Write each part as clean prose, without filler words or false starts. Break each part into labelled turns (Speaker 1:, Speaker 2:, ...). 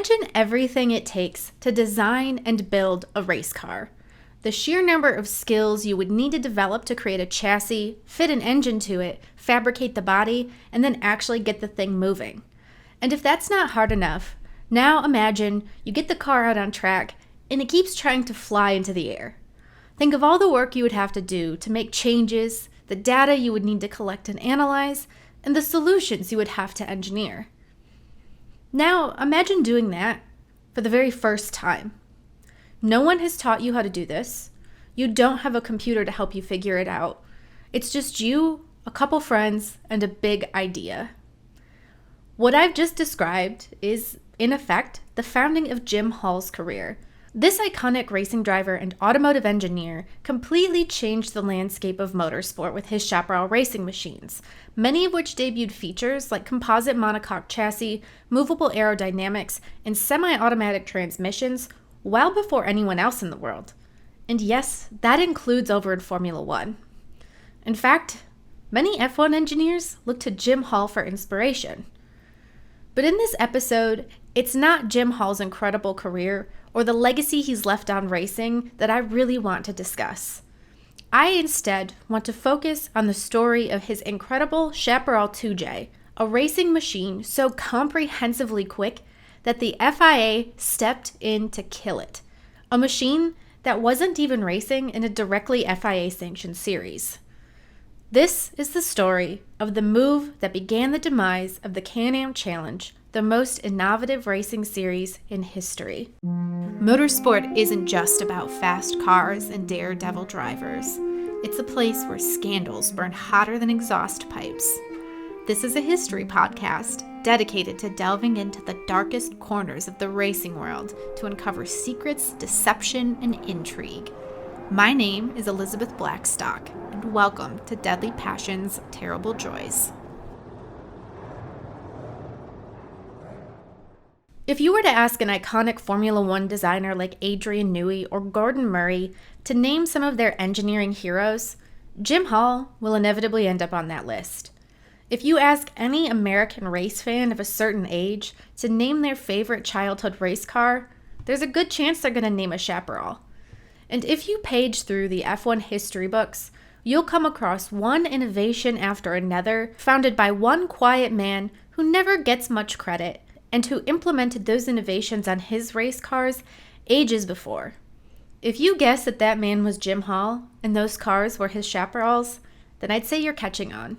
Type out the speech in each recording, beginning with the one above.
Speaker 1: Imagine everything it takes to design and build a race car. The sheer number of skills you would need to develop to create a chassis, fit an engine to it, fabricate the body, and then actually get the thing moving. And if that's not hard enough, now imagine you get the car out on track and it keeps trying to fly into the air. Think of all the work you would have to do to make changes, the data you would need to collect and analyze, and the solutions you would have to engineer. Now, imagine doing that for the very first time. No one has taught you how to do this. You don't have a computer to help you figure it out. It's just you, a couple friends, and a big idea. What I've just described is, in effect, the founding of Jim Hall's career. This iconic racing driver and automotive engineer completely changed the landscape of motorsport with his Chaparral racing machines, many of which debuted features like composite monocoque chassis, movable aerodynamics, and semi-automatic transmissions well before anyone else in the world. And yes, that includes over in Formula One. In fact, many F1 engineers look to Jim Hall for inspiration. But in this episode, it's not Jim Hall's incredible career or the legacy he's left on racing that I really want to discuss. I instead want to focus on the story of his incredible Chaparral 2J, a racing machine so comprehensively quick that the FIA stepped in to kill it. A machine that wasn't even racing in a directly FIA-sanctioned series. This is the story of the move that began the demise of the Can-Am Challenge, the most innovative racing series in history. Motorsport isn't just about fast cars and daredevil drivers. It's a place where scandals burn hotter than exhaust pipes. This is a history podcast dedicated to delving into the darkest corners of the racing world to uncover secrets, deception, and intrigue. My name is Elizabeth Blackstock, and welcome to Deadly Passions, Terrible Joys. If you were to ask an iconic Formula One designer like Adrian Newey or Gordon Murray to name some of their engineering heroes, Jim Hall will inevitably end up on that list. If you ask any American race fan of a certain age to name their favorite childhood race car, there's a good chance they're going to name a Chaparral. And if you page through the F1 history books, you'll come across one innovation after another founded by one quiet man who never gets much credit and who implemented those innovations on his race cars ages before. If you guess that that man was Jim Hall and those cars were his Chaparrals, then I'd say you're catching on.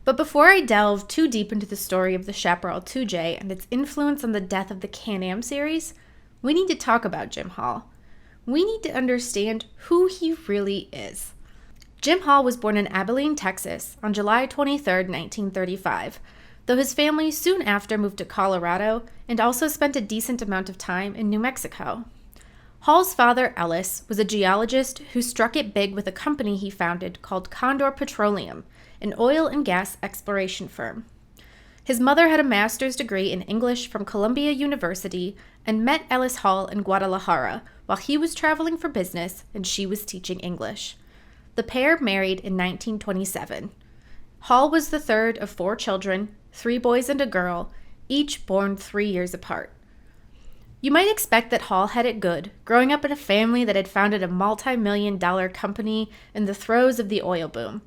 Speaker 1: But before I delve too deep into the story of the Chaparral 2J and its influence on the death of the Can-Am series, we need to talk about Jim Hall. We need to understand who he really is. Jim Hall was born in Abilene, Texas on July 23, 1935, though his family soon after moved to Colorado and also spent a decent amount of time in New Mexico. Hall's father, Ellis, was a geologist who struck it big with a company he founded called Condor Petroleum, an oil and gas exploration firm. His mother had a master's degree in English from Columbia University and met Ellis Hall in Guadalajara while he was traveling for business and she was teaching English. The pair married in 1927. Hall was the third of 4 children, 3 boys and a girl, each born 3 years apart. You might expect that Hall had it good, growing up in a family that had founded a multi-million-dollar company in the throes of the oil boom.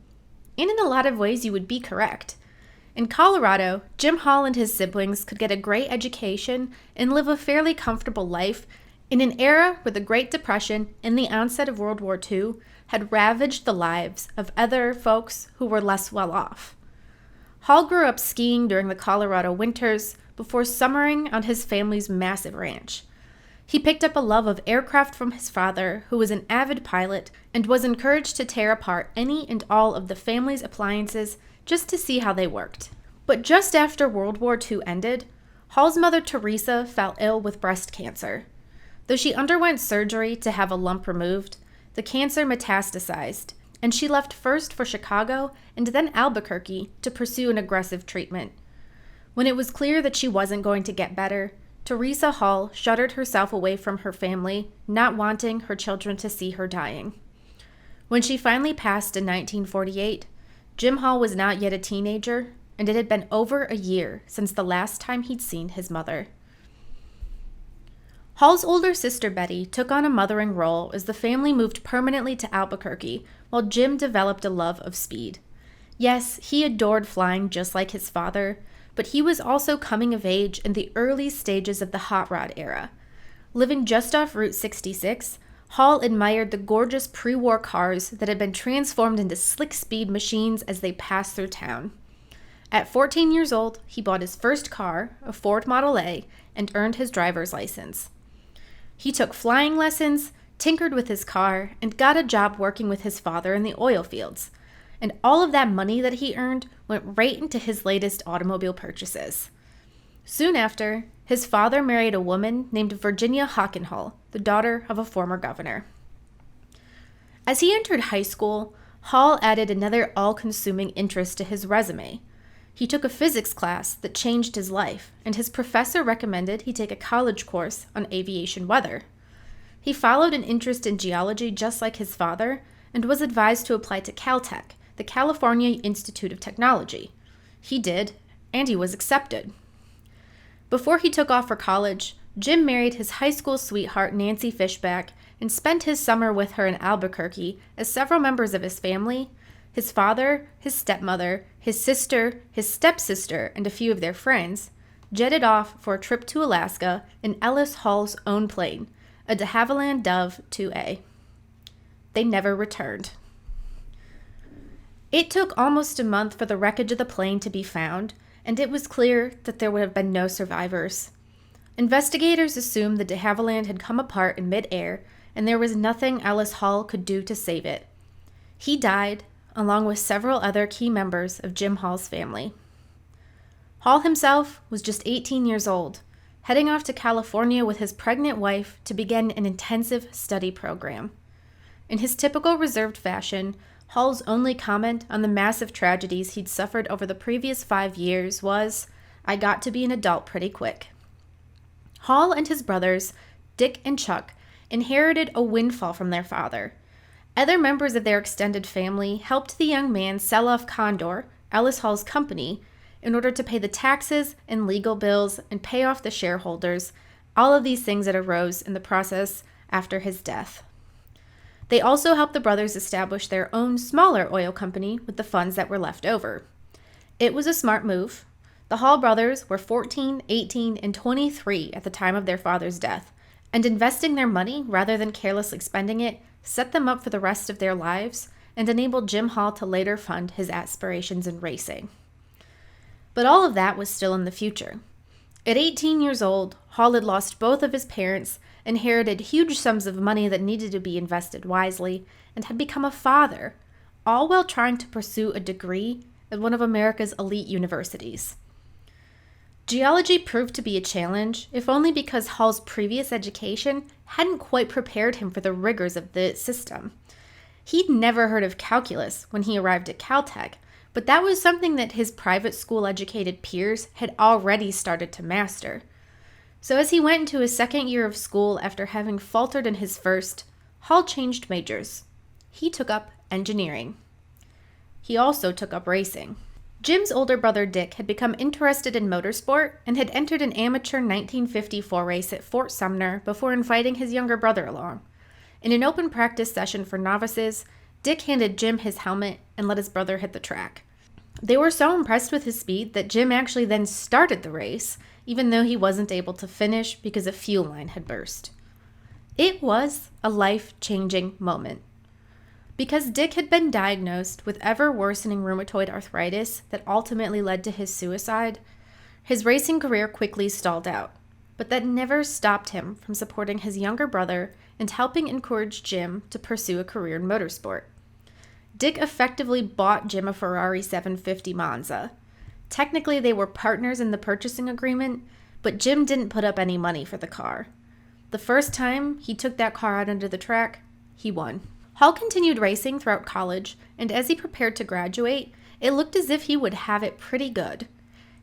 Speaker 1: And in a lot of ways, you would be correct. In Colorado, Jim Hall and his siblings could get a great education and live a fairly comfortable life in an era where the Great Depression and the onset of World War II had ravaged the lives of other folks who were less well off. Hall grew up skiing during the Colorado winters before summering on his family's massive ranch. He picked up a love of aircraft from his father, who was an avid pilot and was encouraged to tear apart any and all of the family's appliances just to see how they worked. But just after World War II ended, Hall's mother Teresa fell ill with breast cancer. Though she underwent surgery to have a lump removed, the cancer metastasized, and she left first for Chicago and then Albuquerque to pursue an aggressive treatment. When it was clear that she wasn't going to get better, Teresa Hall shuttered herself away from her family, not wanting her children to see her dying. When she finally passed in 1948, Jim Hall was not yet a teenager, and it had been over a year since the last time he'd seen his mother. Hall's older sister Betty took on a mothering role as the family moved permanently to Albuquerque, while Jim developed a love of speed. Yes, he adored flying just like his father, but he was also coming of age in the early stages of the hot rod era. Living just off Route 66, Hall admired the gorgeous pre-war cars that had been transformed into slick speed machines as they passed through town. At 14 years old, he bought his first car, a Ford Model A, and earned his driver's license. He took flying lessons, tinkered with his car, and got a job working with his father in the oil fields. And all of that money that he earned went right into his latest automobile purchases. Soon after, his father married a woman named Virginia Hockenhull, the daughter of a former governor. As he entered high school, Hall added another all-consuming interest to his resume. He took a physics class that changed his life, and his professor recommended he take a college course on aviation weather. He followed an interest in geology just like his father, and was advised to apply to Caltech, the California Institute of Technology. He did, and he was accepted. Before he took off for college, Jim married his high school sweetheart Nancy Fishback and spent his summer with her in Albuquerque as several members of his family, his father, his stepmother, his sister, his stepsister, and a few of their friends, jetted off for a trip to Alaska in Ellis Hall's own plane, a de Havilland Dove 2A. They never returned. It took almost a month for the wreckage of the plane to be found, and it was clear that there would have been no survivors. Investigators assumed the de Havilland had come apart in mid-air, and there was nothing Ellis Hall could do to save it. He died, along with several other key members of Jim Hall's family. Hall himself was just 18 years old, heading off to California with his pregnant wife to begin an intensive study program. In his typical reserved fashion, Hall's only comment on the massive tragedies he'd suffered over the previous 5 years was, "I got to be an adult pretty quick." Hall and his brothers, Dick and Chuck, inherited a windfall from their father. Other members of their extended family helped the young man sell off Condor, Ellis Hall's company, in order to pay the taxes and legal bills and pay off the shareholders, all of these things that arose in the process after his death. They also helped the brothers establish their own smaller oil company with the funds that were left over. It was a smart move. The Hall brothers were 14, 18, and 23 at the time of their father's death, and investing their money rather than carelessly spending it set them up for the rest of their lives and enabled Jim Hall to later fund his aspirations in racing. But all of that was still in the future. At 18 years old, Hall had lost both of his parents, inherited huge sums of money that needed to be invested wisely, and had become a father, all while trying to pursue a degree at one of America's elite universities. Geology proved to be a challenge, if only because Hall's previous education hadn't quite prepared him for the rigors of the system. He'd never heard of calculus when he arrived at Caltech, but that was something that his private school-educated peers had already started to master. So as he went into his second year of school after having faltered in his first, Hall changed majors. He took up engineering. He also took up racing. Jim's older brother Dick had become interested in motorsport and had entered an amateur 1954 race at Fort Sumner before inviting his younger brother along. In an open practice session for novices, Dick handed Jim his helmet and let his brother hit the track. They were so impressed with his speed that Jim actually then started the race, even though he wasn't able to finish because a fuel line had burst. It was a life-changing moment. Because Dick had been diagnosed with ever-worsening rheumatoid arthritis that ultimately led to his suicide, his racing career quickly stalled out, but that never stopped him from supporting his younger brother and helping encourage Jim to pursue a career in motorsport. Dick effectively bought Jim a Ferrari 750 Monza. Technically, they were partners in the purchasing agreement, but Jim didn't put up any money for the car. The first time he took that car out onto the track, he won. Hall continued racing throughout college, and as he prepared to graduate, it looked as if he would have it pretty good.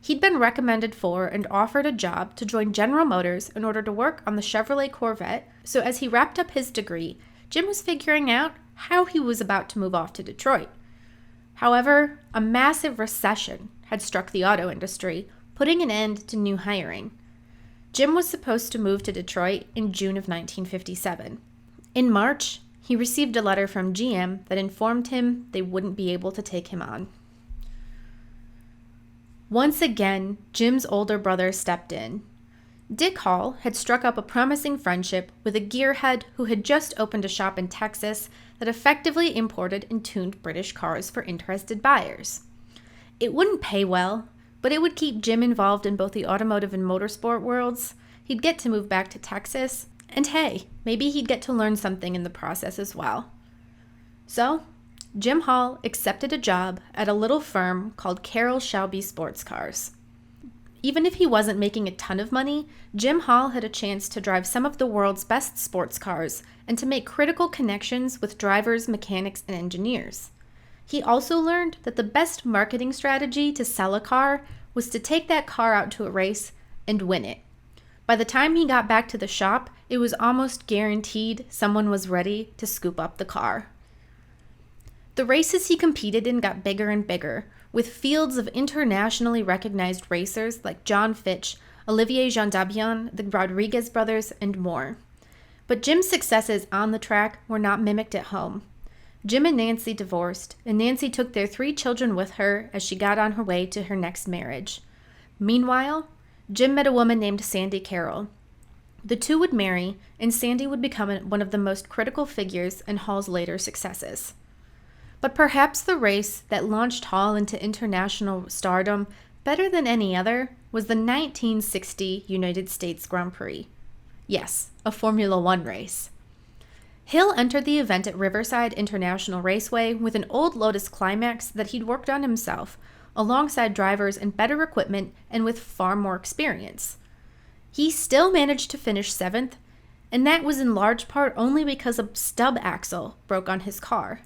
Speaker 1: He'd been recommended for and offered a job to join General Motors in order to work on the Chevrolet Corvette, so as he wrapped up his degree, Jim was figuring out how he was about to move off to Detroit. However, a massive recession had struck the auto industry, putting an end to new hiring. Jim was supposed to move to Detroit in June of 1957. In March, he received a letter from GM that informed him they wouldn't be able to take him on. Once again, Jim's older brother stepped in. Dick Hall had struck up a promising friendship with a gearhead who had just opened a shop in Texas that effectively imported and tuned British cars for interested buyers. It wouldn't pay well, but it would keep Jim involved in both the automotive and motorsport worlds. He'd get to move back to Texas, and hey, maybe he'd get to learn something in the process as well. So, Jim Hall accepted a job at a little firm called Carroll Shelby Sports Cars. Even if he wasn't making a ton of money, Jim Hall had a chance to drive some of the world's best sports cars and to make critical connections with drivers, mechanics, and engineers. He also learned that the best marketing strategy to sell a car was to take that car out to a race and win it. By the time he got back to the shop, it was almost guaranteed someone was ready to scoop up the car. The races he competed in got bigger and bigger, with fields of internationally recognized racers like John Fitch, Olivier Jean-Dabian, the Rodriguez brothers, and more. But Jim's successes on the track were not mimicked at home. Jim and Nancy divorced, and Nancy took their 3 children with her as she got on her way to her next marriage. Meanwhile, Jim met a woman named Sandy Carroll. The two would marry, and Sandy would become one of the most critical figures in Hall's later successes. But perhaps the race that launched Hall into international stardom better than any other was the 1960 United States Grand Prix. Yes, a Formula One race. Hill entered the event at Riverside International Raceway with an old Lotus Climax that he'd worked on himself, alongside drivers in better equipment and with far more experience. He still managed to finish 7th, and that was in large part only because a stub axle broke on his car.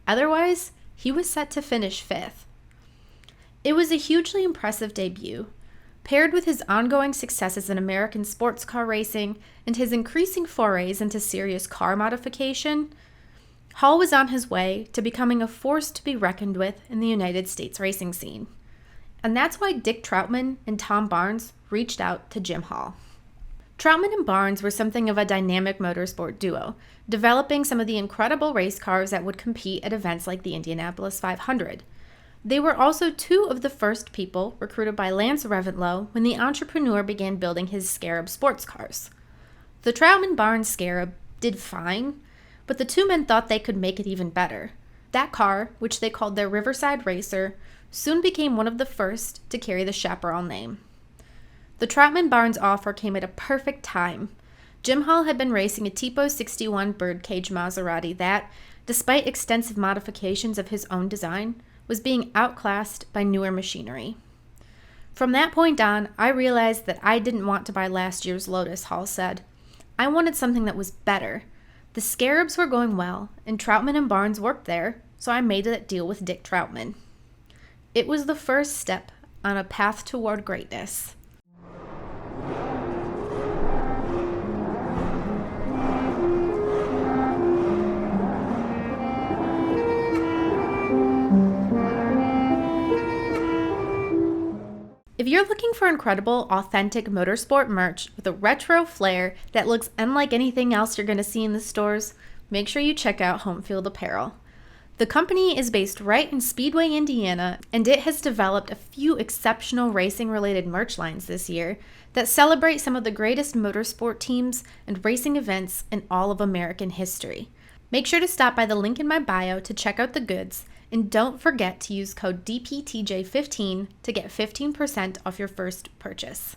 Speaker 1: Otherwise, he was set to finish 5th. It was a hugely impressive debut. Paired with his ongoing successes in American sports car racing and his increasing forays into serious car modification, Hall was on his way to becoming a force to be reckoned with in the United States racing scene. And that's why Dick Trautman and Tom Barnes reached out to Jim Hall. Trautman and Barnes were something of a dynamic motorsport duo, developing some of the incredible race cars that would compete at events like the Indianapolis 500. They were also 2 of the first people recruited by Lance Reventlow when the entrepreneur began building his Scarab sports cars. The Trautman-Barnes Scarab did fine, but the 2 men thought they could make it even better. That car, which they called their Riverside Racer, soon became one of the first to carry the Chaparral name. The Trautman-Barnes offer came at a perfect time. Jim Hall had been racing a Tipo 61 birdcage Maserati that, despite extensive modifications of his own design, was being outclassed by newer machinery. From that point on, I realized that I didn't want to buy last year's Lotus, Hall said. I wanted something that was better. The Scarabs were going well, and Trautman and Barnes worked there, so I made that deal with Dick Trautman. It was the first step on a path toward greatness. If you're looking for incredible, authentic motorsport merch with a retro flair that looks unlike anything else you're going to see in the stores, make sure you check out Homefield Apparel. The company is based right in Speedway, Indiana, and it has developed a few exceptional racing-related merch lines this year that celebrate some of the greatest motorsport teams and racing events in all of American history. Make sure to stop by the link in my bio to check out the goods, and don't forget to use code DPTJ15 to get 15% off your first purchase.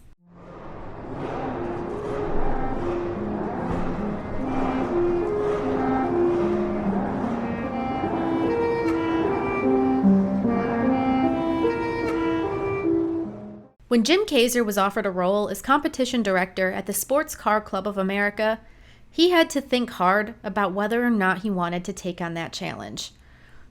Speaker 1: When Jim Kaiser was offered a role as competition director at the Sports Car Club of America, he had to think hard about whether or not he wanted to take on that challenge.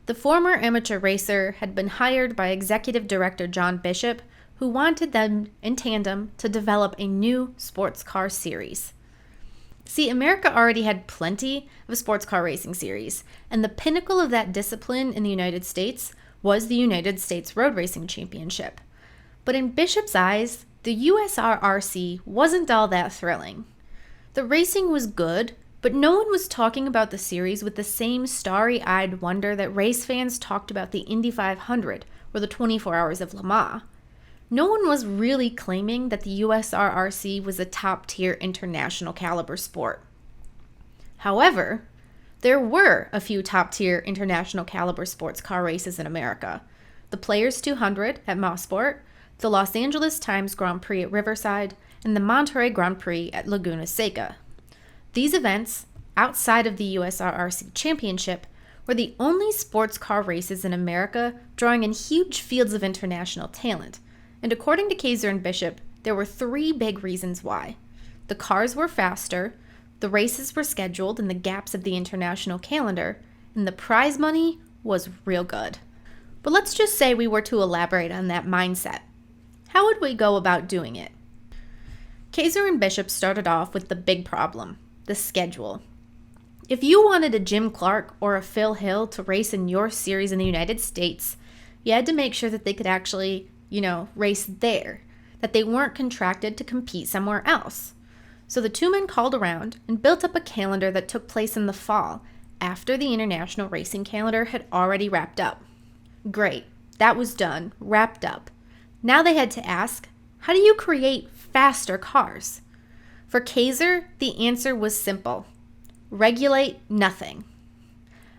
Speaker 1: The former amateur racer had been hired by executive director John Bishop, who wanted them in tandem to develop a new sports car series. See, America already had plenty of sports car racing series, and the pinnacle of that discipline in the United States was the United States Road Racing Championship. But in Bishop's eyes, The USRRC wasn't all that thrilling. The racing was good, but no one was talking about the series with the same starry-eyed wonder that race fans talked about the Indy 500 or the 24 Hours of Le Mans. No one was really claiming that the USRRC was a top-tier international caliber sport. However, there were a few top-tier international caliber sports car races in America. The Players 200 at Mosport, the Los Angeles Times Grand Prix at Riverside, and the Monterey Grand Prix at Laguna Seca. These events, outside of the USRRC Championship, were the only sports car races in America drawing in huge fields of international talent. And according to Kaiser and Bishop, there were 3 big reasons why. The cars were faster, the races were scheduled in the gaps of the international calendar, and the prize money was real good. But let's just say we were to elaborate on that mindset. How would we go about doing it? Kaiser and Bishop started off with the big problem, the schedule. If you wanted a Jim Clark or a Phil Hill to race in your series in the United States, you had to make sure that they could actually, race there, that they weren't contracted to compete somewhere else. So the 2 men called around and built up a calendar that took place in the fall, after the international racing calendar had already wrapped up. Great, that was done, wrapped up. Now they had to ask, how do you create faster cars? For Kaiser, the answer was simple. Regulate nothing.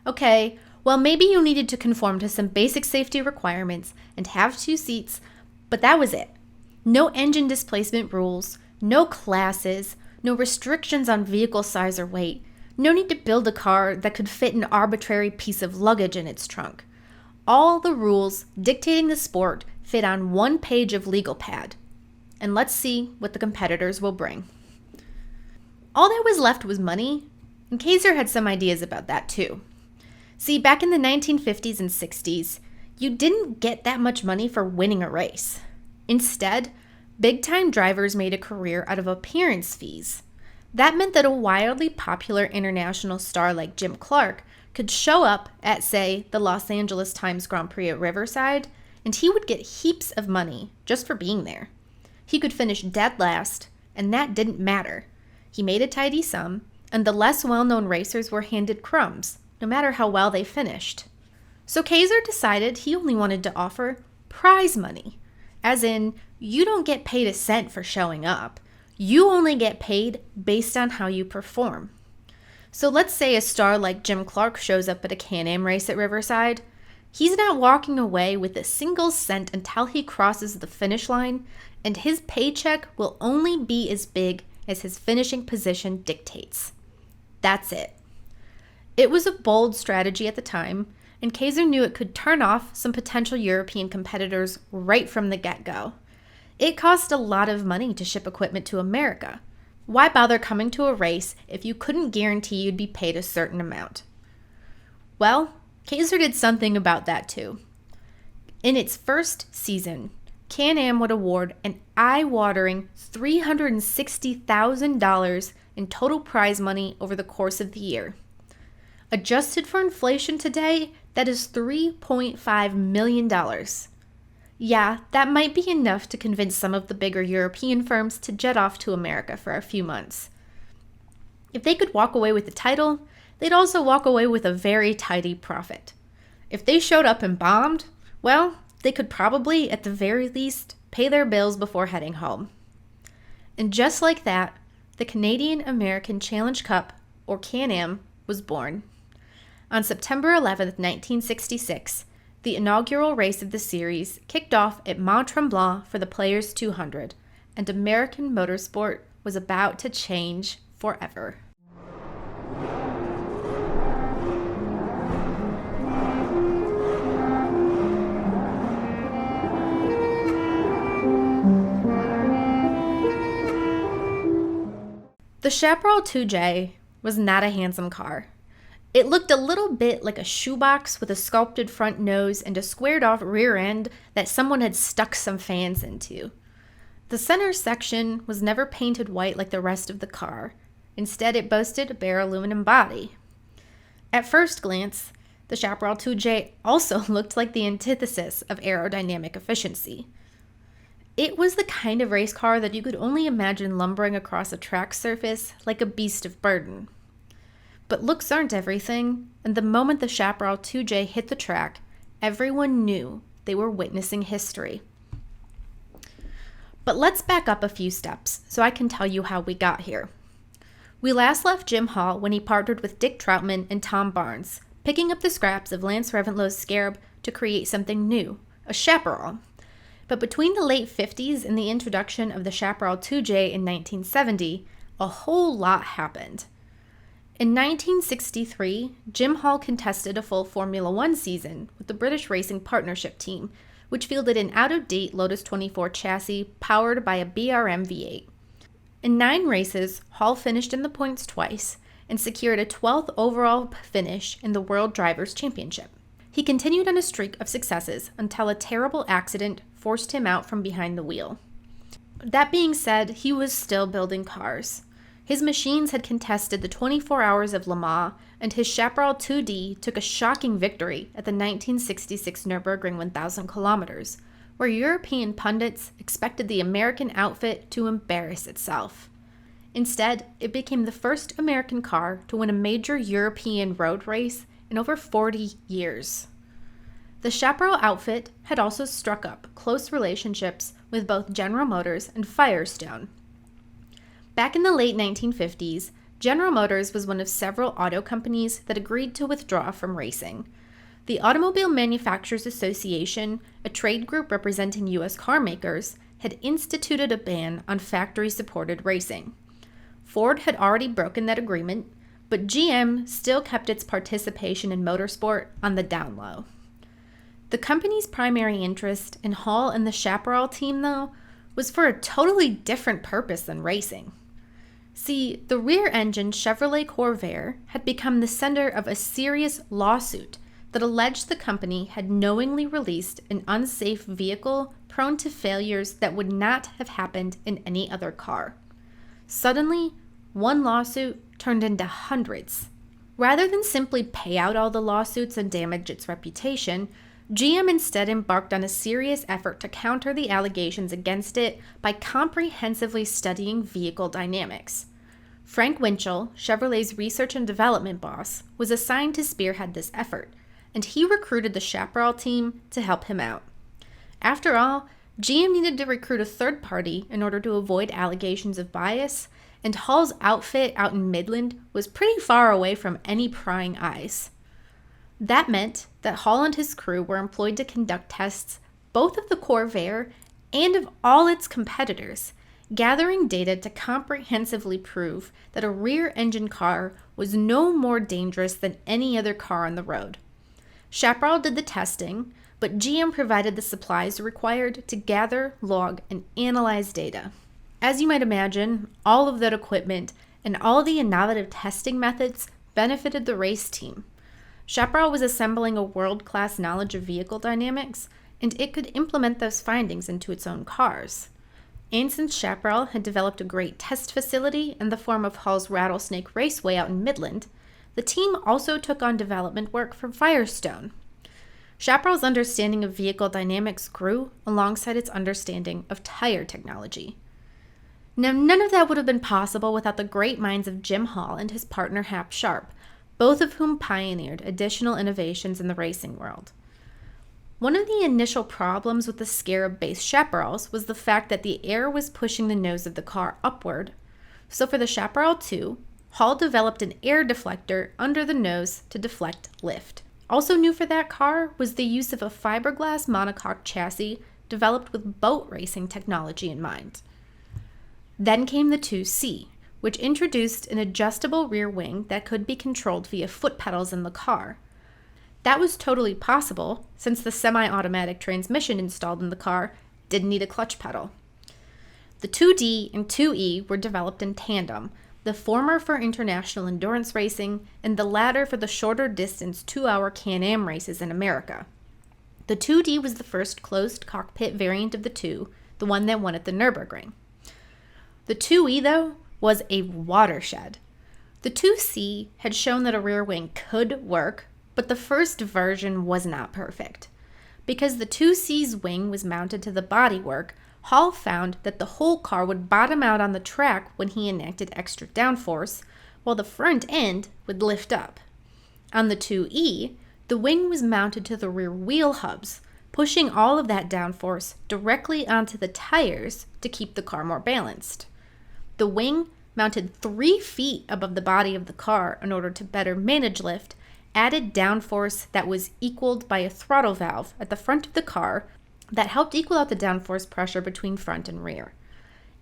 Speaker 1: Okay, well maybe you needed to conform to some basic safety requirements and have 2 seats, but that was it. No engine displacement rules, no classes, no restrictions on vehicle size or weight, no need to build a car that could fit an arbitrary piece of luggage in its trunk. All the rules dictating the sport fit on 1 page of legal pad. And let's see what the competitors will bring. All that was left was money, and Kaiser had some ideas about that too. See, back in the 1950s and 60s, you didn't get that much money for winning a race. Instead, big-time drivers made a career out of appearance fees. That meant that a wildly popular international star like Jim Clark could show up at, say, the Los Angeles Times Grand Prix at Riverside, and he would get heaps of money just for being there. He could finish dead last, and that didn't matter. He made a tidy sum, and the less well-known racers were handed crumbs, no matter how well they finished. So Kaiser decided he only wanted to offer prize money, as in, you don't get paid a cent for showing up. You only get paid based on how you perform. So let's say a star like Jim Clark shows up at a Can-Am race at Riverside. He's not walking away with a single cent until he crosses the finish line, and his paycheck will only be as big as his finishing position dictates. That's it. It was a bold strategy at the time, and Kaiser knew it could turn off some potential European competitors right from the get-go. It cost a lot of money to ship equipment to America. Why bother coming to a race if you couldn't guarantee you'd be paid a certain amount? Well, Kaiser did something about that too. In its first season, Can-Am would award an eye-watering $360,000 in total prize money over the course of the year. Adjusted for inflation today, that is $3.5 million. Yeah, that might be enough to convince some of the bigger European firms to jet off to America for a few months. If they could walk away with the title, they'd also walk away with a very tidy profit. If they showed up and bombed, well, they could probably, at the very least, pay their bills before heading home. And just like that, the Canadian American Challenge Cup, or Can-Am, was born. On September 11th, 1966, the inaugural race of the series kicked off at Mont Tremblant for the Players 200, and American motorsport was about to change forever. The Chaparral 2J was not a handsome car. It looked a little bit like a shoebox with a sculpted front nose and a squared-off rear end that someone had stuck some fans into. The center section was never painted white like the rest of the car. Instead, it boasted a bare aluminum body. At first glance, the Chaparral 2J also looked like the antithesis of aerodynamic efficiency. It was the kind of race car that you could only imagine lumbering across a track surface like a beast of burden. But looks aren't everything, and the moment the Chaparral 2J hit the track, everyone knew they were witnessing history. But let's back up a few steps so I can tell you how we got here. We last left Jim Hall when he partnered with Dick Troutman and Tom Barnes, picking up the scraps of Lance Reventlo's Scarab to create something new, a Chaparral. But between the late 50s and the introduction of the Chaparral 2J in 1970, a whole lot happened. In 1963, Jim Hall contested a full Formula One season with the British Racing Partnership Team, which fielded an out-of-date Lotus 24 chassis powered by a BRM V8. In 9 races, Hall finished in the points twice and secured a 12th overall finish in the World Drivers' Championship. He continued on a streak of successes until a terrible accident forced him out from behind the wheel. That being said, he was still building cars. His machines had contested the 24 Hours of Le Mans, and his Chaparral 2D took a shocking victory at the 1966 Nürburgring 1,000 kilometers, where European pundits expected the American outfit to embarrass itself. Instead, it became the first American car to win a major European road race in over 40 years. The Chaparral outfit had also struck up close relationships with both General Motors and Firestone. Back in the late 1950s, General Motors was one of several auto companies that agreed to withdraw from racing. The Automobile Manufacturers Association, a trade group representing U.S. car makers, had instituted a ban on factory-supported racing. Ford had already broken that agreement, but GM still kept its participation in motorsport on the down low. The company's primary interest in Hall and the Chaparral team, though, was for a totally different purpose than racing. See, the rear-engine Chevrolet Corvair had become the center of a serious lawsuit that alleged the company had knowingly released an unsafe vehicle prone to failures that would not have happened in any other car. Suddenly, one lawsuit turned into hundreds. Rather than simply pay out all the lawsuits and damage its reputation, GM instead embarked on a serious effort to counter the allegations against it by comprehensively studying vehicle dynamics. Frank Winchell, Chevrolet's research and development boss, was assigned to spearhead this effort, and he recruited the Chaparral team to help him out. After all, GM needed to recruit a third party in order to avoid allegations of bias, and Hall's outfit out in Midland was pretty far away from any prying eyes. That meant that Hall and his crew were employed to conduct tests both of the Corvair and of all its competitors, gathering data to comprehensively prove that a rear-engine car was no more dangerous than any other car on the road. Chaparral did the testing, but GM provided the supplies required to gather, log, and analyze data. As you might imagine, all of that equipment and all the innovative testing methods benefited the race team. Chaparral was assembling a world-class knowledge of vehicle dynamics, and it could implement those findings into its own cars. And since Chaparral had developed a great test facility in the form of Hall's Rattlesnake Raceway out in Midland, the team also took on development work from Firestone. Chaparral's understanding of vehicle dynamics grew alongside its understanding of tire technology. Now, none of that would have been possible without the great minds of Jim Hall and his partner Hap Sharp, both of whom pioneered additional innovations in the racing world. One of the initial problems with the Scarab-based Chaparrals was the fact that the air was pushing the nose of the car upward. So for the Chaparral 2, Hall developed an air deflector under the nose to deflect lift. Also new for that car was the use of a fiberglass monocoque chassis developed with boat racing technology in mind. Then came the 2C, which introduced an adjustable rear wing that could be controlled via foot pedals in the car. That was totally possible since the semi-automatic transmission installed in the car didn't need a clutch pedal. The 2D and 2E were developed in tandem, the former for international endurance racing and the latter for the shorter distance 2-hour Can-Am races in America. The 2D was the first closed cockpit variant of the two, the one that won at the Nürburgring. The 2E, though, was a watershed. The 2C had shown that a rear wing could work, but the first version was not perfect. Because the 2C's wing was mounted to the bodywork, Hall found that the whole car would bottom out on the track when he enacted extra downforce, while the front end would lift up. On the 2E, the wing was mounted to the rear wheel hubs, pushing all of that downforce directly onto the tires to keep the car more balanced. The wing, mounted 3 feet above the body of the car in order to better manage lift, added downforce that was equaled by a throttle valve at the front of the car that helped equal out the downforce pressure between front and rear.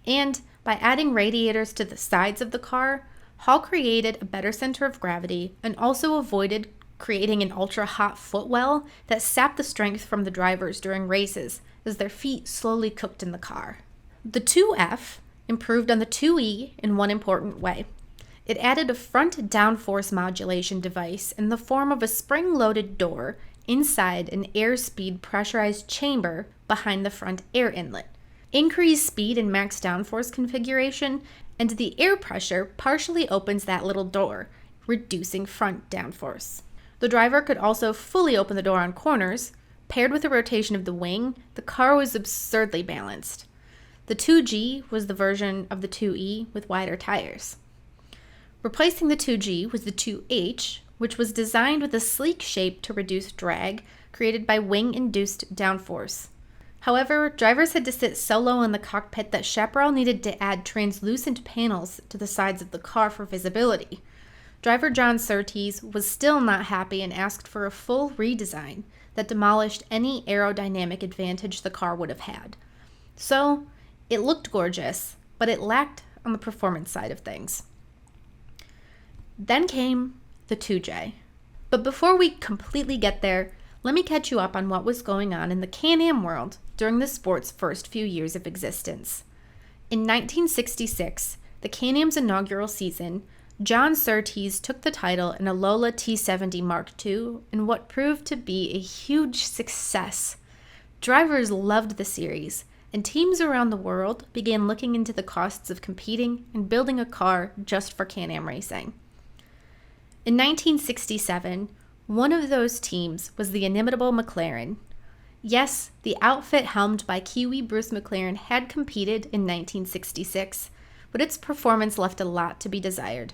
Speaker 1: And by adding radiators to the sides of the car, Hall created a better center of gravity and also avoided creating an ultra-hot footwell that sapped the strength from the drivers during races as their feet slowly cooked in the car. The 2F improved on the 2E in one important way. It added a front downforce modulation device in the form of a spring-loaded door inside an airspeed pressurized chamber behind the front air inlet. Increased speed and max downforce configuration, and the air pressure partially opens that little door, reducing front downforce. The driver could also fully open the door on corners. Paired with the rotation of the wing, the car was absurdly balanced. The 2G was the version of the 2E with wider tires. Replacing the 2G was the 2H, which was designed with a sleek shape to reduce drag created by wing-induced downforce. However, drivers had to sit so low in the cockpit that Chaparral needed to add translucent panels to the sides of the car for visibility. Driver John Surtees was still not happy and asked for a full redesign that demolished any aerodynamic advantage the car would have had. So, it looked gorgeous, but it lacked on the performance side of things. Then came the 2J. But before we completely get there, let me catch you up on what was going on in the Can-Am world during the sport's first few years of existence. In 1966, the Can-Am's inaugural season, John Surtees took the title in a Lola T70 Mark II in what proved to be a huge success. Drivers loved the series, and teams around the world began looking into the costs of competing and building a car just for Can-Am racing. In 1967, one of those teams was the inimitable McLaren. Yes, the outfit helmed by Kiwi Bruce McLaren had competed in 1966, but its performance left a lot to be desired.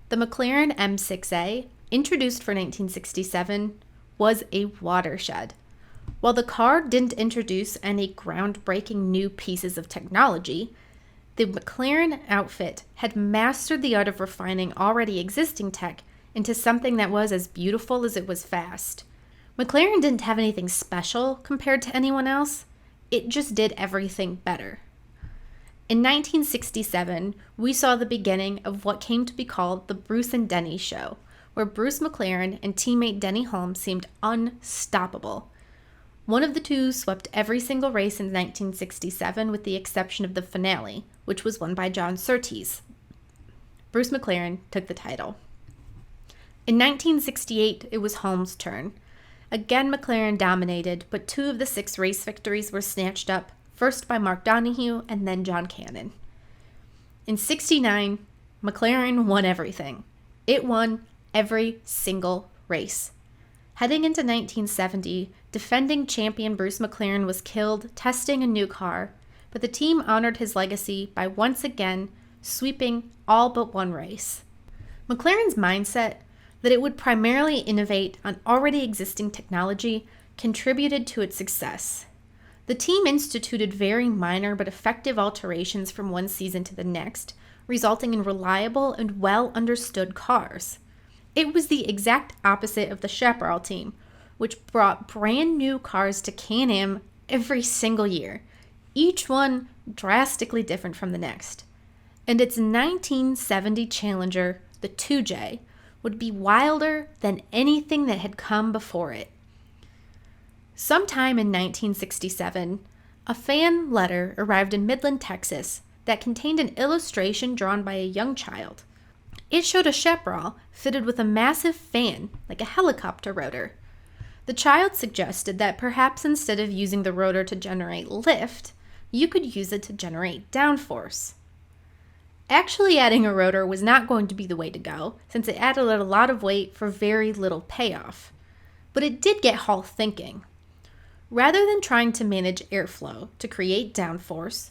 Speaker 1: The McLaren M6A, introduced for 1967, was a watershed. While the car didn't introduce any groundbreaking new pieces of technology, the McLaren outfit had mastered the art of refining already existing tech into something that was as beautiful as it was fast. McLaren didn't have anything special compared to anyone else. It just did everything better. In 1967, we saw the beginning of what came to be called the Bruce and Denny Show, where Bruce McLaren and teammate Denny Hulme seemed unstoppable. One of the two swept every single race in 1967 with the exception of the finale, which was won by John Surtees. Bruce McLaren took the title. In 1968, it was Hulme's turn. Again, McLaren dominated, but 2 of the 6 race victories were snatched up, first by Mark Donohue and then John Cannon. In '69, McLaren won everything. It won every single race. Heading into 1970, defending champion Bruce McLaren was killed testing a new car, but the team honored his legacy by once again sweeping all but one race. McLaren's mindset that it would primarily innovate on already existing technology contributed to its success. The team instituted very minor but effective alterations from one season to the next, resulting in reliable and well-understood cars. It was the exact opposite of the Chaparral team, which brought brand new cars to Can-Am every single year, each one drastically different from the next. And its 1970 challenger, the 2J, would be wilder than anything that had come before it. Sometime in 1967, a fan letter arrived in Midland, Texas, that contained an illustration drawn by a young child. It showed a Chaparral fitted with a massive fan, like a helicopter rotor. The child suggested that perhaps instead of using the rotor to generate lift, you could use it to generate downforce. Actually adding a rotor was not going to be the way to go, since it added a lot of weight for very little payoff. But it did get Hall thinking. Rather than trying to manage airflow to create downforce,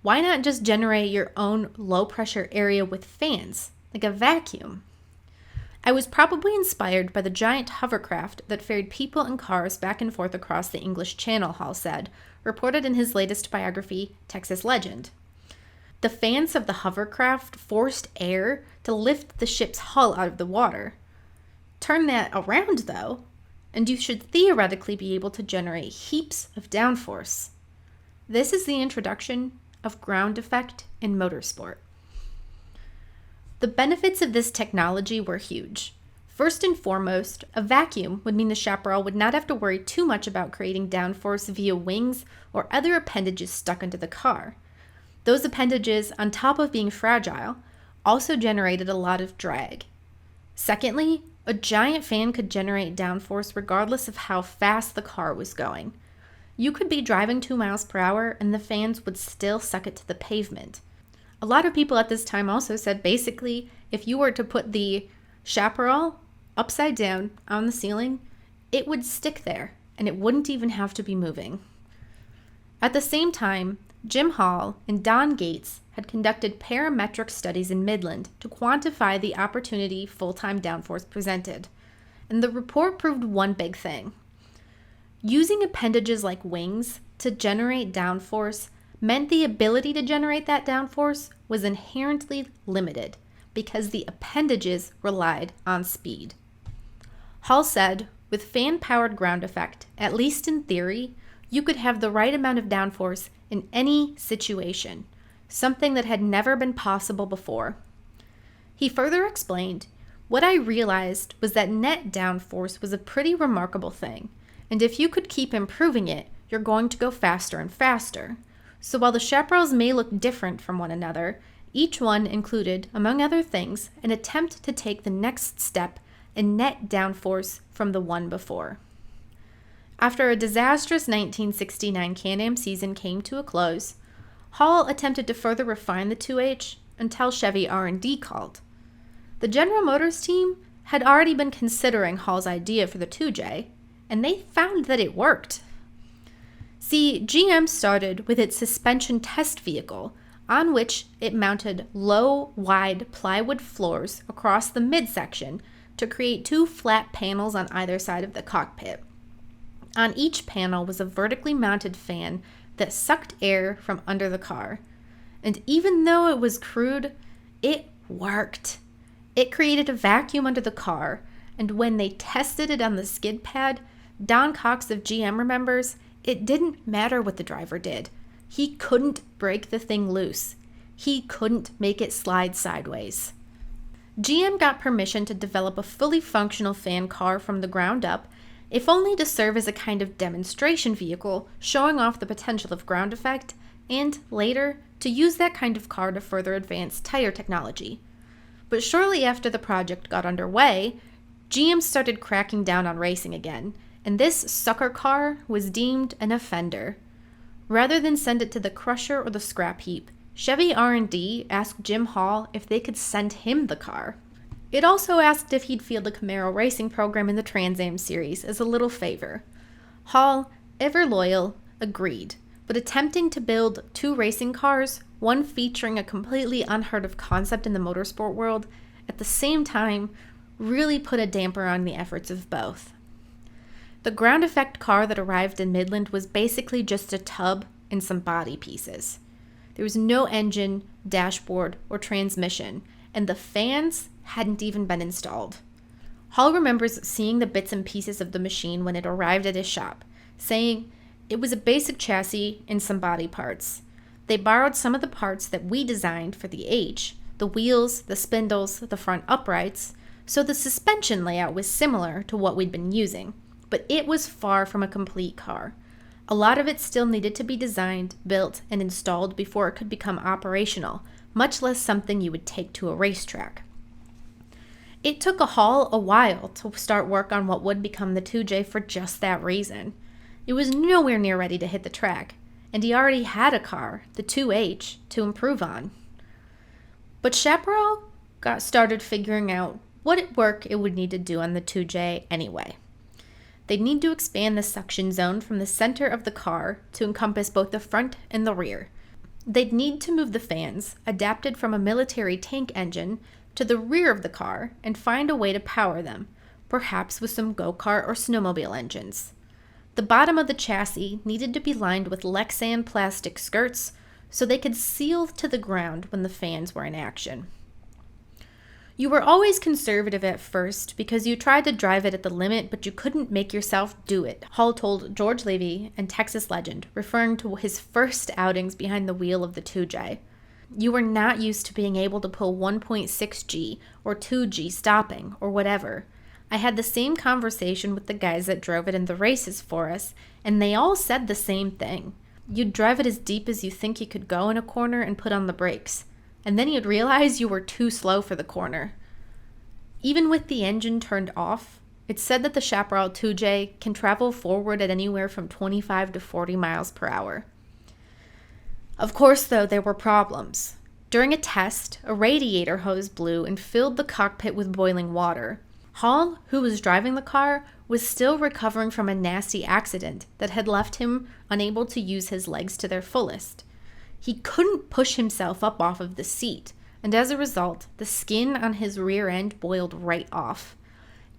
Speaker 1: why not just generate your own low-pressure area with fans, like a vacuum? I was probably inspired by the giant hovercraft that ferried people and cars back and forth across the English Channel, Hall said, reported in his latest biography, Texas Legend. The fans of the hovercraft forced air to lift the ship's hull out of the water. Turn that around, though, and you should theoretically be able to generate heaps of downforce. This is the introduction of ground effect in motorsport. The benefits of this technology were huge. First and foremost, a vacuum would mean the Chaparral would not have to worry too much about creating downforce via wings or other appendages stuck into the car. Those appendages, on top of being fragile, also generated a lot of drag. Secondly, a giant fan could generate downforce regardless of how fast the car was going. You could be driving 2 miles per hour and the fans would still suck it to the pavement. A lot of people at this time also said basically if you were to put the Chaparral upside down on the ceiling, it would stick there and it wouldn't even have to be moving. At the same time, Jim Hall and Don Gates had conducted parametric studies in Midland to quantify the opportunity full-time downforce presented, and the report proved one big thing. Using appendages like wings to generate downforce meant the ability to generate that downforce was inherently limited because the appendages relied on speed. Hall said, with fan-powered ground effect, at least in theory, you could have the right amount of downforce in any situation, something that had never been possible before. He further explained, what I realized was that net downforce was a pretty remarkable thing, and if you could keep improving it, you're going to go faster and faster. So while the Chaparrals may look different from one another, each one included, among other things, an attempt to take the next step in net downforce from the one before. After a disastrous 1969 Can-Am season came to a close, Hall attempted to further refine the 2H until Chevy R&D called. The General Motors team had already been considering Hall's idea for the 2J, and they found that it worked. See, GM started with its suspension test vehicle, on which it mounted low, wide plywood floors across the midsection to create 2 flat panels on either side of the cockpit. On each panel was a vertically mounted fan that sucked air from under the car. And even though it was crude, it worked. It created a vacuum under the car, and when they tested it on the skid pad, Don Cox of GM remembers, it didn't matter what the driver did. He couldn't break the thing loose. He couldn't make it slide sideways. GM got permission to develop a fully functional fan car from the ground up, if only to serve as a kind of demonstration vehicle showing off the potential of ground effect, and later, to use that kind of car to further advance tire technology. But shortly after the project got underway, GM started cracking down on racing again, and this sucker car was deemed an offender. Rather than send it to the crusher or the scrap heap, Chevy R&D asked Jim Hall if they could send him the car. It also asked if he'd field a Camaro racing program in the Trans Am series as a little favor. Hall, ever loyal, agreed, but attempting to build 2 racing cars, one featuring a completely unheard of concept in the motorsport world, at the same time, really put a damper on the efforts of both. The ground effect car that arrived in Midland was basically just a tub and some body pieces. There was no engine, dashboard, or transmission, and the fans hadn't even been installed. Hall remembers seeing the bits and pieces of the machine when it arrived at his shop, saying, "It was a basic chassis and some body parts. They borrowed some of the parts that we designed for the H, the wheels, the spindles, the front uprights, so the suspension layout was similar to what we'd been using, but it was far from a complete car. A lot of it still needed to be designed, built, and installed before it could become operational, much less something you would take to a racetrack." It took Hall a while to start work on what would become the 2J for just that reason. It was nowhere near ready to hit the track, and he already had a car, the 2H, to improve on. But Chaparral got started figuring out what work it would need to do on the 2J anyway. They'd need to expand the suction zone from the center of the car to encompass both the front and the rear. They'd need to move the fans, adapted from a military tank engine, to the rear of the car and find a way to power them, perhaps with some go-kart or snowmobile engines. The bottom of the chassis needed to be lined with Lexan plastic skirts so they could seal to the ground when the fans were in action. You were always conservative at first because you tried to drive it at the limit, but you couldn't make yourself do it, Hall told George Levy and Texas Legend, referring to his first outings behind the wheel of the 2J. You were not used to being able to pull 1.6G or 2G stopping or whatever. I had the same conversation with the guys that drove it in the races for us, and they all said the same thing. You'd drive it as deep as you think you could go in a corner and put on the brakes, and then you'd realize you were too slow for the corner. Even with the engine turned off, it's said that the Chaparral 2J can travel forward at anywhere from 25 to 40 miles per hour. Of course, though, there were problems. During a test, a radiator hose blew and filled the cockpit with boiling water. Hall, who was driving the car, was still recovering from a nasty accident that had left him unable to use his legs to their fullest. He couldn't push himself up off of the seat, and as a result, the skin on his rear end boiled right off.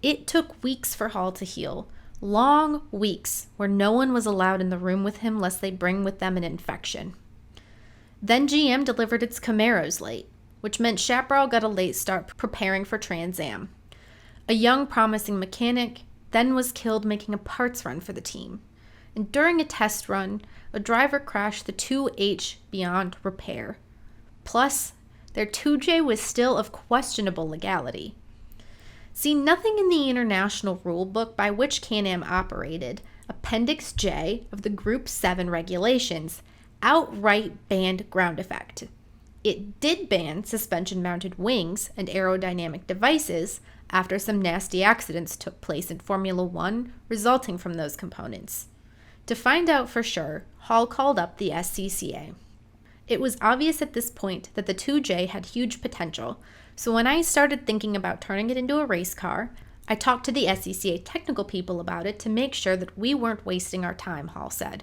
Speaker 1: It took weeks for Hall to heal, long weeks where no one was allowed in the room with him lest they bring with them an infection. Then GM delivered its Camaros late, which meant Chaparral got a late start preparing for Trans Am. A young, promising mechanic then was killed making a parts run for the team. And during a test run, a driver crashed the 2H beyond repair. Plus, their 2J was still of questionable legality. See, nothing in the international rulebook by which Can-Am operated, Appendix J of the Group 7 regulations, outright banned ground effect. It did ban suspension-mounted wings and aerodynamic devices after some nasty accidents took place in Formula One resulting from those components. To find out for sure, Hall called up the SCCA. It was obvious at this point that the 2J had huge potential, so when I started thinking about turning it into a race car, I talked to the SCCA technical people about it to make sure that we weren't wasting our time, Hall said.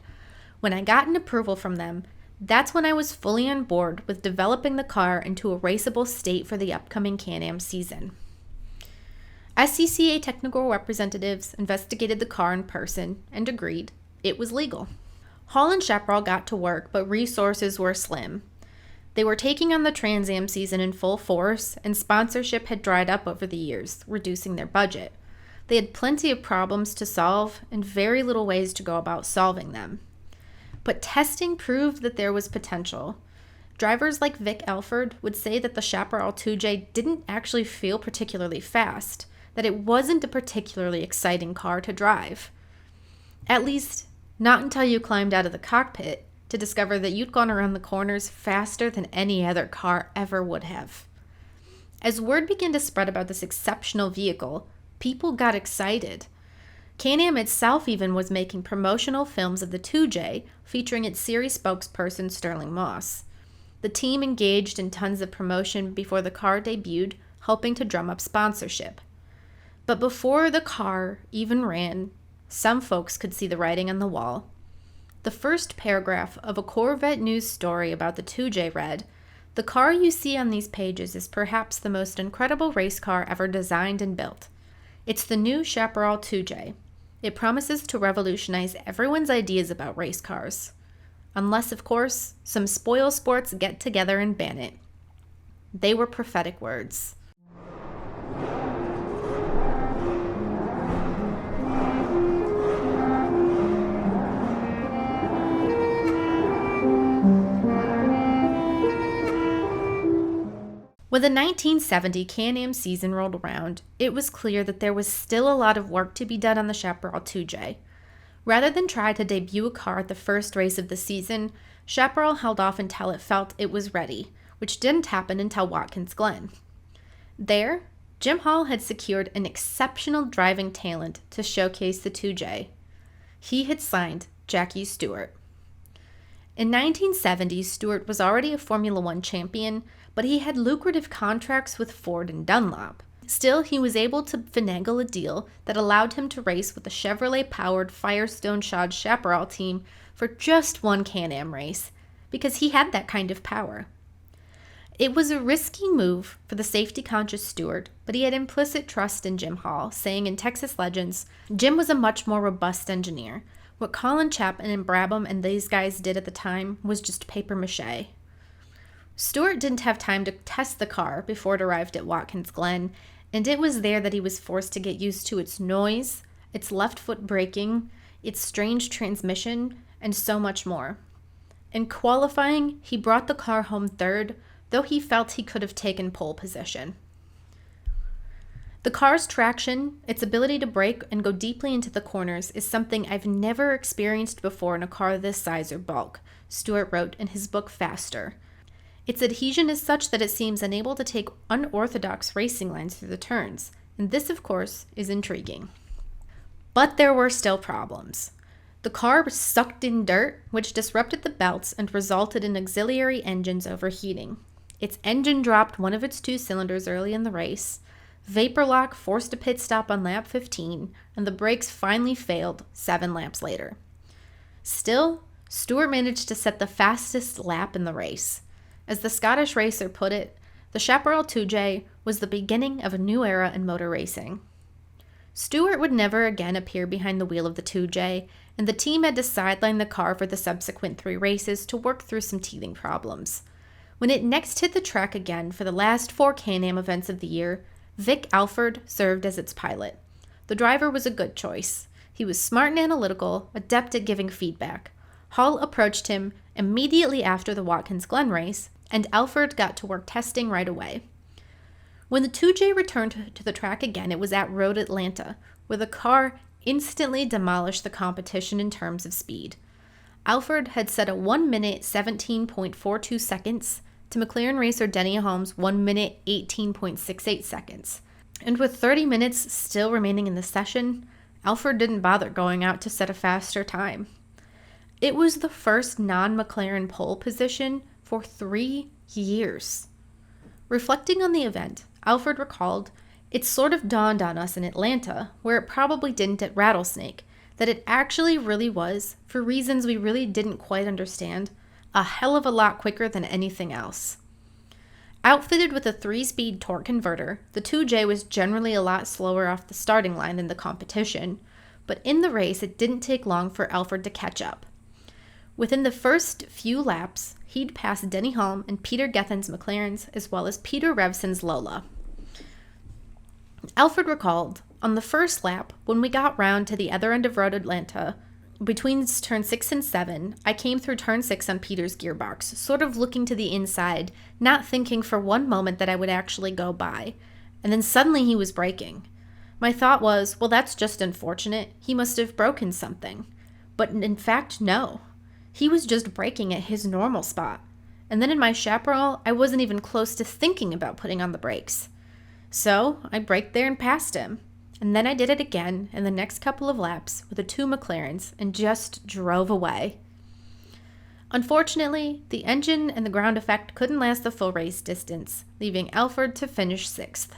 Speaker 1: When I got an approval from them, that's when I was fully on board with developing the car into a raceable state for the upcoming Can-Am season. SCCA technical representatives investigated the car in person and agreed it was legal. Hall and Chaparral got to work, but resources were slim. They were taking on the Trans Am season in full force, and sponsorship had dried up over the years, reducing their budget. They had plenty of problems to solve and very little ways to go about solving them. But testing proved that there was potential. Drivers like Vic Elford would say that the Chaparral 2J didn't actually feel particularly fast, that it wasn't a particularly exciting car to drive. At least, not until you climbed out of the cockpit to discover that you'd gone around the corners faster than any other car ever would have. As word began to spread about this exceptional vehicle, people got excited. Can-Am itself even was making promotional films of the 2J featuring its series spokesperson Sterling Moss. The team engaged in tons of promotion before the car debuted, hoping to drum up sponsorship. But before the car even ran, some folks could see the writing on the wall. The first paragraph of a Corvette news story about the 2J read, "The car you see on these pages is perhaps the most incredible race car ever designed and built. It's the new Chaparral 2J. It promises to revolutionize everyone's ideas about race cars. Unless, of course, some spoil sports get together and ban it." They were prophetic words. When the 1970 Can-Am season rolled around, it was clear that there was still a lot of work to be done on the Chaparral 2J. Rather than try to debut a car at the first race of the season, Chaparral held off until it felt it was ready, which didn't happen until Watkins Glen. There, Jim Hall had secured an exceptional driving talent to showcase the 2J. He had signed Jackie Stewart. In 1970, Stewart was already a Formula One champion, but he had lucrative contracts with Ford and Dunlop. Still, he was able to finagle a deal that allowed him to race with the Chevrolet-powered Firestone-shod Chaparral team for just one Can-Am race, because he had that kind of power. It was a risky move for the safety-conscious Stewart, but he had implicit trust in Jim Hall, saying in Texas Legends, Jim was a much more robust engineer. What Colin Chapman and Brabham and these guys did at the time was just papier-mâché. Stewart didn't have time to test the car before it arrived at Watkins Glen, and it was there that he was forced to get used to its noise, its left foot braking, its strange transmission, and so much more. In qualifying, he brought the car home third, though he felt he could have taken pole position. The car's traction, its ability to brake and go deeply into the corners, is something I've never experienced before in a car this size or bulk, Stewart wrote in his book Faster. Its adhesion is such that it seems unable to take unorthodox racing lines through the turns, and this, of course, is intriguing. But there were still problems. The car sucked in dirt, which disrupted the belts and resulted in auxiliary engines overheating. Its engine dropped one of its two cylinders early in the race, vapor lock forced a pit stop on lap 15, and the brakes finally failed 7 laps later. Still, Stewart managed to set the fastest lap in the race. As the Scottish racer put it, the Chaparral 2J was the beginning of a new era in motor racing. Stewart would never again appear behind the wheel of the 2J, and the team had to sideline the car for the subsequent 3 races to work through some teething problems. When it next hit the track again for the last 4 Can-Am events of the year, Vic Alford served as its pilot. The driver was a good choice. He was smart and analytical, adept at giving feedback. Hall approached him immediately after the Watkins Glen race, and Alford got to work testing right away. When the 2J returned to the track again, it was at Road Atlanta, where the car instantly demolished the competition in terms of speed. Alford had set a 1 minute 17.42 seconds to McLaren racer Denny Holmes' 1 minute 18.68 seconds. And with 30 minutes still remaining in the session, Alford didn't bother going out to set a faster time. It was the first non-McLaren pole position for 3 years. Reflecting on the event, Alford recalled, "It sort of dawned on us in Atlanta, where it probably didn't at Rattlesnake, that it actually really was, for reasons we really didn't quite understand, a hell of a lot quicker than anything else." Outfitted with a 3-speed torque converter, the 2J was generally a lot slower off the starting line than the competition, but in the race it didn't take long for Alford to catch up. Within the first few laps, he'd passed Denny Hulme and Peter Gethin's McLarens, as well as Peter Revson's Lola. Alford recalled, "On the first lap, when we got round to the other end of Road Atlanta, between turn 6 and 7, I came through turn 6 on Peter's gearbox, sort of looking to the inside, not thinking for one moment that I would actually go by. And then suddenly he was braking. My thought was, well, that's just unfortunate. He must have broken something. But in fact, no. He was just braking at his normal spot. And then in my Chaparral, I wasn't even close to thinking about putting on the brakes. So I braked there and passed him. And then I did it again in the next couple of laps with the 2 McLarens and just drove away." Unfortunately, the engine and the ground effect couldn't last the full race distance, leaving Alford to finish 6th.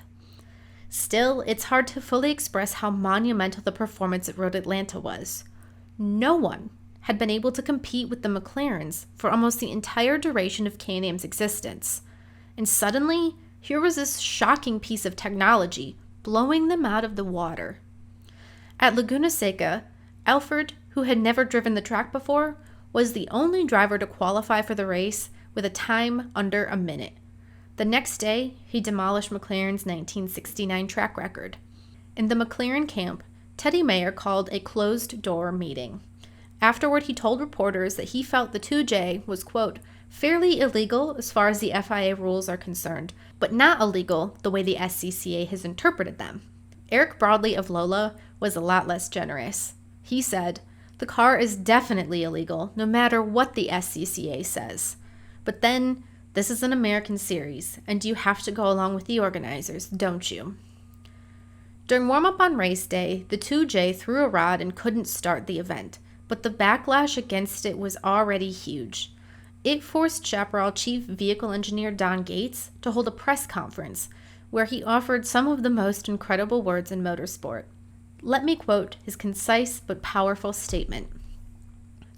Speaker 1: Still, it's hard to fully express how monumental the performance at Road Atlanta was. No one had been able to compete with the McLarens for almost the entire duration of Can-Am's existence. And suddenly, here was this shocking piece of technology blowing them out of the water. At Laguna Seca, Alford, who had never driven the track before, was the only driver to qualify for the race with a time under a minute. The next day, he demolished McLaren's 1969 track record. In the McLaren camp, Teddy Mayer called a closed-door meeting. Afterward, he told reporters that he felt the 2J was, quote, fairly illegal as far as the FIA rules are concerned, but not illegal the way the SCCA has interpreted them. Eric Broadley of Lola was a lot less generous. He said, "The car is definitely illegal, no matter what the SCCA says. But then, this is an American series, and you have to go along with the organizers, don't you?" During warm-up on race day, the 2J threw a rod and couldn't start the event, but the backlash against it was already huge. It forced Chaparral Chief Vehicle Engineer Don Gates to hold a press conference, where he offered some of the most incredible words in motorsport. Let me quote his concise but powerful statement.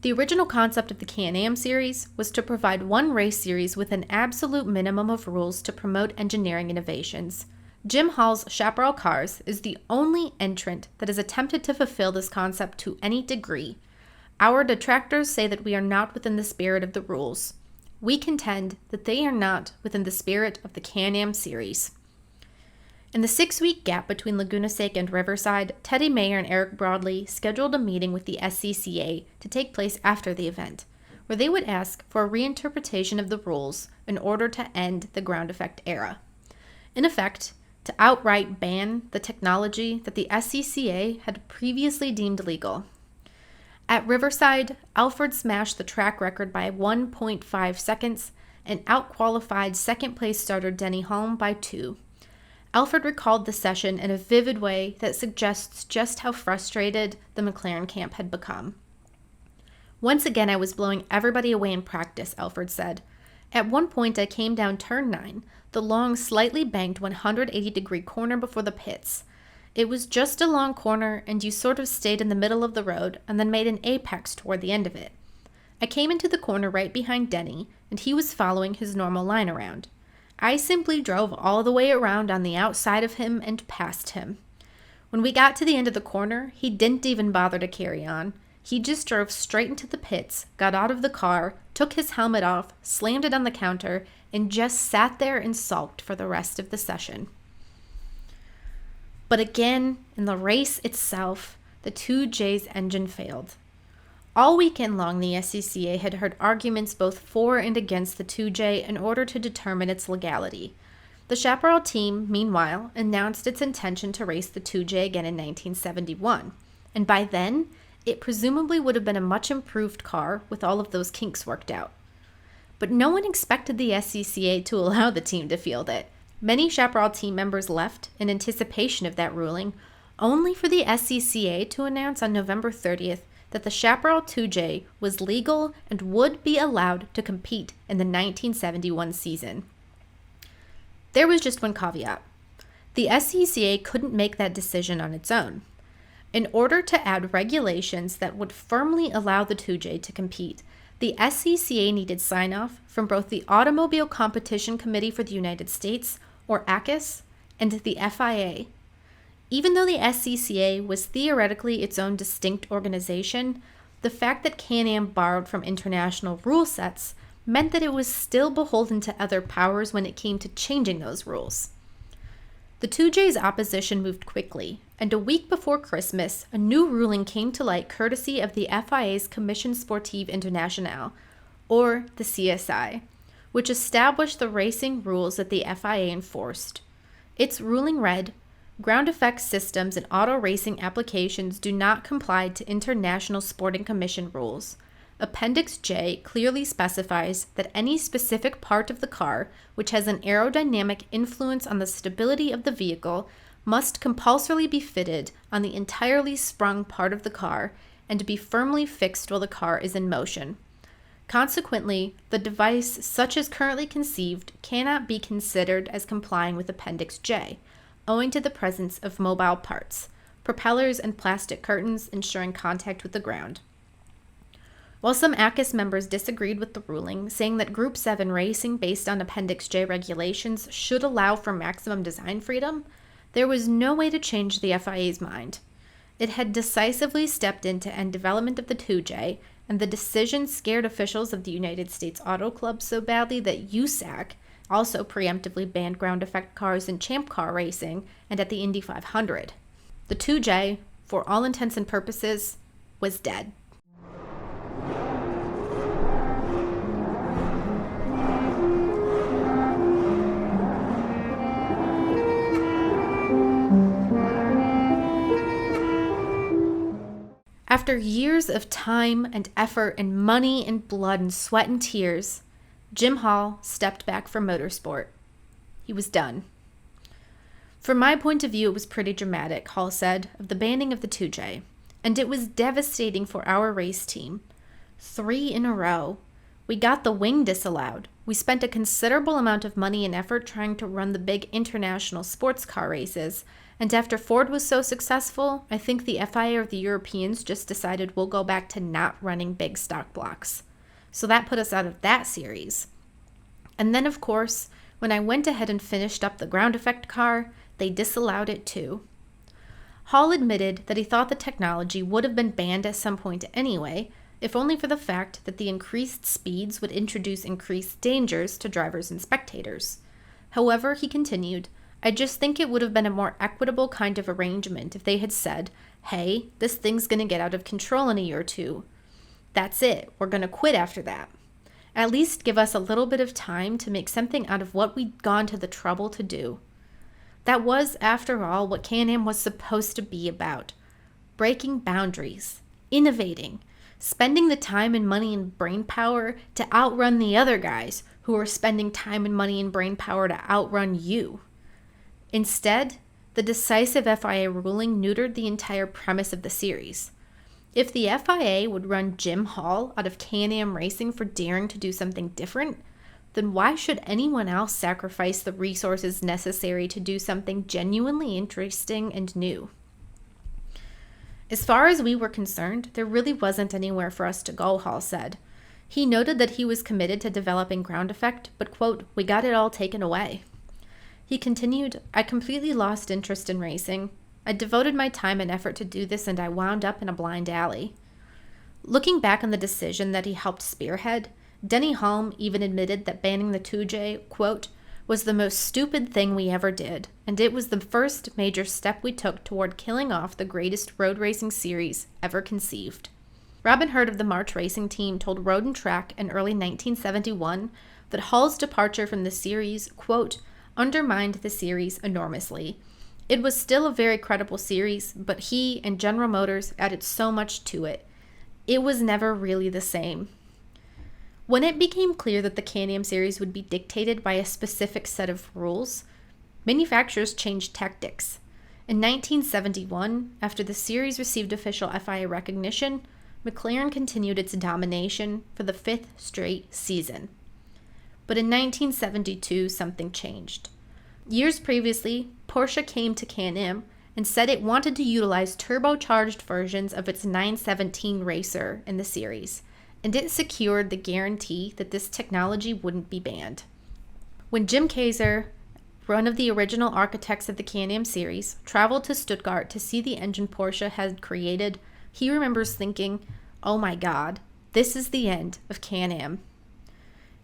Speaker 1: The original concept of the Can-Am series was to provide one race series with an absolute minimum of rules to promote engineering innovations. Jim Hall's Chaparral cars is the only entrant that has attempted to fulfill this concept to any degree. Our detractors say that we are not within the spirit of the rules. We contend that they are not within the spirit of the Can-Am series. In the 6-week gap between Laguna Seca and Riverside, Teddy Mayer and Eric Broadley scheduled a meeting with the SCCA to take place after the event, where they would ask for a reinterpretation of the rules in order to end the ground effect era. In effect, to outright ban the technology that the SCCA had previously deemed legal. At Riverside, Alfred smashed the track record by 1.5 seconds and outqualified second-place starter Denny Hulme by 2. Alfred recalled the session in a vivid way that suggests just how frustrated the McLaren camp had become. Once again, I was blowing everybody away in practice, Alfred said. At one point, I came down turn 9, the long, slightly banked 180-degree corner before the pits. It was just a long corner, and you sort of stayed in the middle of the road and then made an apex toward the end of it. I came into the corner right behind Denny, and he was following his normal line around. I simply drove all the way around on the outside of him and past him. When we got to the end of the corner, he didn't even bother to carry on. He just drove straight into the pits, got out of the car, took his helmet off, slammed it on the counter, and just sat there and sulked for the rest of the session. But again, in the race itself, the 2J's engine failed. All weekend long, the SCCA had heard arguments both for and against the 2J in order to determine its legality. The Chaparral team, meanwhile, announced its intention to race the 2J again in 1971, and by then, it presumably would have been a much improved car with all of those kinks worked out. But no one expected the SCCA to allow the team to field it. Many Chaparral team members left in anticipation of that ruling, only for the SCCA to announce on November 30th that the Chaparral 2J was legal and would be allowed to compete in the 1971 season. There was just one caveat. The SCCA couldn't make that decision on its own. In order to add regulations that would firmly allow the 2J to compete, the SCCA needed sign-off from both the Automobile Competition Committee for the United States, or ACUS, and the FIA. Even though the SCCA was theoretically its own distinct organization, the fact that Can-Am borrowed from international rule sets meant that it was still beholden to other powers when it came to changing those rules. The 2J's opposition moved quickly, and a week before Christmas, a new ruling came to light courtesy of the FIA's Commission Sportive Internationale, or the CSI, which established the racing rules that the FIA enforced. Its ruling read, "Ground effect systems and auto racing applications do not comply to International Sporting Commission rules. Appendix J clearly specifies that any specific part of the car which has an aerodynamic influence on the stability of the vehicle must compulsorily be fitted on the entirely sprung part of the car and be firmly fixed while the car is in motion. Consequently, the device such as currently conceived cannot be considered as complying with Appendix J, owing to the presence of mobile parts, propellers and plastic curtains ensuring contact with the ground." While some ACUS members disagreed with the ruling, saying that Group 7 racing based on Appendix J regulations should allow for maximum design freedom, there was no way to change the FIA's mind. It had decisively stepped in to end development of the 2J, and the decision scared officials of the United States Auto Club so badly that USAC also preemptively banned ground effect cars in Champ Car racing and at the Indy 500. The 2J, for all intents and purposes, was dead. After years of time and effort and money and blood and sweat and tears, Jim Hall stepped back from motorsport. He was done. From my point of view, it was pretty dramatic, Hall said, of the banning of the 2J, and it was devastating for our race team. 3 in a row. We got the wing disallowed. We spent a considerable amount of money and effort trying to run the big international sports car races, and after Ford was so successful, I think the FIA or the Europeans just decided we'll go back to not running big stock blocks. So that put us out of that series. And then, of course, when I went ahead and finished up the ground effect car, they disallowed it too. Hall admitted that he thought the technology would have been banned at some point anyway, if only for the fact that the increased speeds would introduce increased dangers to drivers and spectators. However, he continued, I just think it would have been a more equitable kind of arrangement if they had said, hey, this thing's going to get out of control in a year or two. That's it, we're going to quit after that. At least give us a little bit of time to make something out of what we'd gone to the trouble to do. That was, after all, what Can-Am was supposed to be about. Breaking boundaries, innovating, spending the time and money and brain power to outrun the other guys who are spending time and money and brain power to outrun you. Instead, the decisive FIA ruling neutered the entire premise of the series. If the FIA would run Jim Hall out of Can-Am Racing for daring to do something different, then why should anyone else sacrifice the resources necessary to do something genuinely interesting and new? As far as we were concerned, there really wasn't anywhere for us to go, Hall said. He noted that he was committed to developing ground effect, but, quote, we got it all taken away. He continued, I completely lost interest in racing. I devoted my time and effort to do this, and I wound up in a blind alley. Looking back on the decision that he helped spearhead, Denny Hulme even admitted that banning the 2J, quote, was the most stupid thing we ever did, and it was the first major step we took toward killing off the greatest road racing series ever conceived. Robin Hurd of the March Racing team told Road and Track in early 1971 that Hall's departure from the series, quote, undermined the series enormously. It was still a very credible series, but he and General Motors added so much to it. It was never really the same. When it became clear that the Can-Am series would be dictated by a specific set of rules, manufacturers changed tactics. In 1971, after the series received official FIA recognition, McLaren continued its domination for the 5th straight season. But in 1972, something changed. Years previously, Porsche came to Can-Am and said it wanted to utilize turbocharged versions of its 917 racer in the series, and it secured the guarantee that this technology wouldn't be banned. When Jim Kaiser, one of the original architects of the Can-Am series, traveled to Stuttgart to see the engine Porsche had created, he remembers thinking, oh my God, this is the end of Can-Am.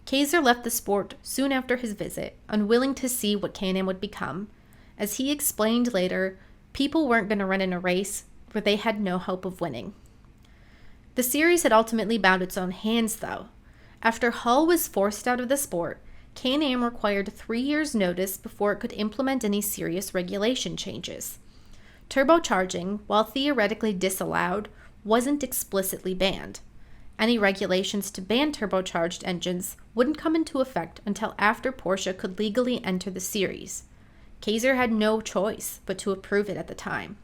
Speaker 1: Kaiser left the sport soon after his visit, unwilling to see what Can-Am would become. As he explained later, people weren't going to run in a race where they had no hope of winning. The series had ultimately bound its own hands, though. After Hull was forced out of the sport, Can-Am required 3 years' notice before it could implement any serious regulation changes. Turbocharging, while theoretically disallowed, wasn't explicitly banned. Any regulations to ban turbocharged engines wouldn't come into effect until after Porsche could legally enter the series. Kaiser had no choice but to approve it at the time.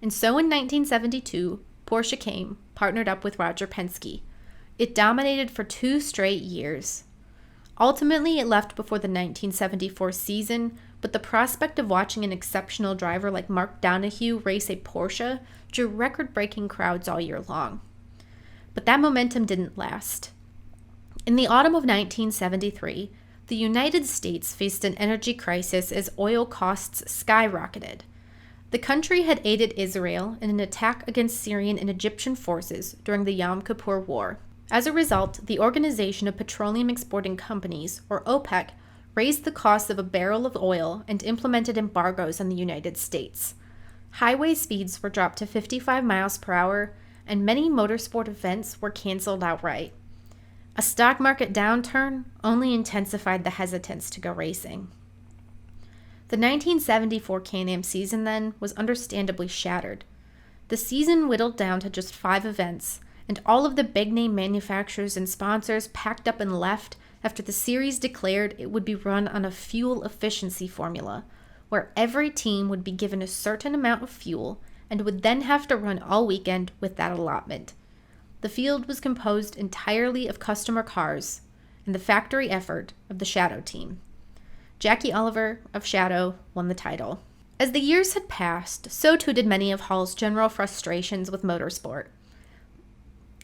Speaker 1: And so in 1972, Porsche came, partnered up with Roger Penske. It dominated for 2 straight years. Ultimately, it left before the 1974 season, but the prospect of watching an exceptional driver like Mark Donohue race a Porsche drew record-breaking crowds all year long. But that momentum didn't last. In the autumn of 1973, the United States faced an energy crisis as oil costs skyrocketed. The country had aided Israel in an attack against Syrian and Egyptian forces during the Yom Kippur War. As a result, the Organization of Petroleum Exporting Companies, or OPEC, raised the cost of a barrel of oil and implemented embargoes on the United States. Highway speeds were dropped to 55 miles per hour, and many motorsport events were canceled outright. A stock market downturn only intensified the hesitance to go racing. The 1974 Can-Am season then was understandably shattered. The season whittled down to just 5 events, and all of the big-name manufacturers and sponsors packed up and left after the series declared it would be run on a fuel efficiency formula, where every team would be given a certain amount of fuel and would then have to run all weekend with that allotment. the field was composed entirely of customer cars and the factory effort of the Shadow team. Jackie Oliver of Shadow won the title. As the years had passed, so too did many of Hall's general frustrations with motorsport.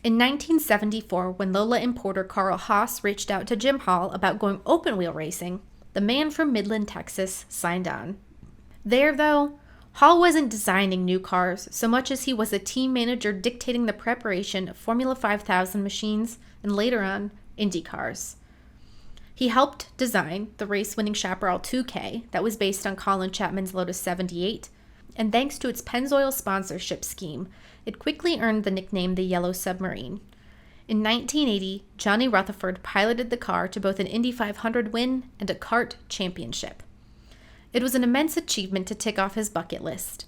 Speaker 1: In 1974, when Lola importer Carl Haas reached out to Jim Hall about going open-wheel racing, the man from Midland, Texas, signed on. There, though, Hall wasn't designing new cars so much as he was a team manager dictating the preparation of Formula 5000 machines and later on, Indy cars. He helped design the race-winning Chaparral 2K that was based on Colin Chapman's Lotus 78, and thanks to its Pennzoil sponsorship scheme, it quickly earned the nickname the Yellow Submarine. In 1980, Johnny Rutherford piloted the car to both an Indy 500 win and a kart championship. It was an immense achievement to tick off his bucket list.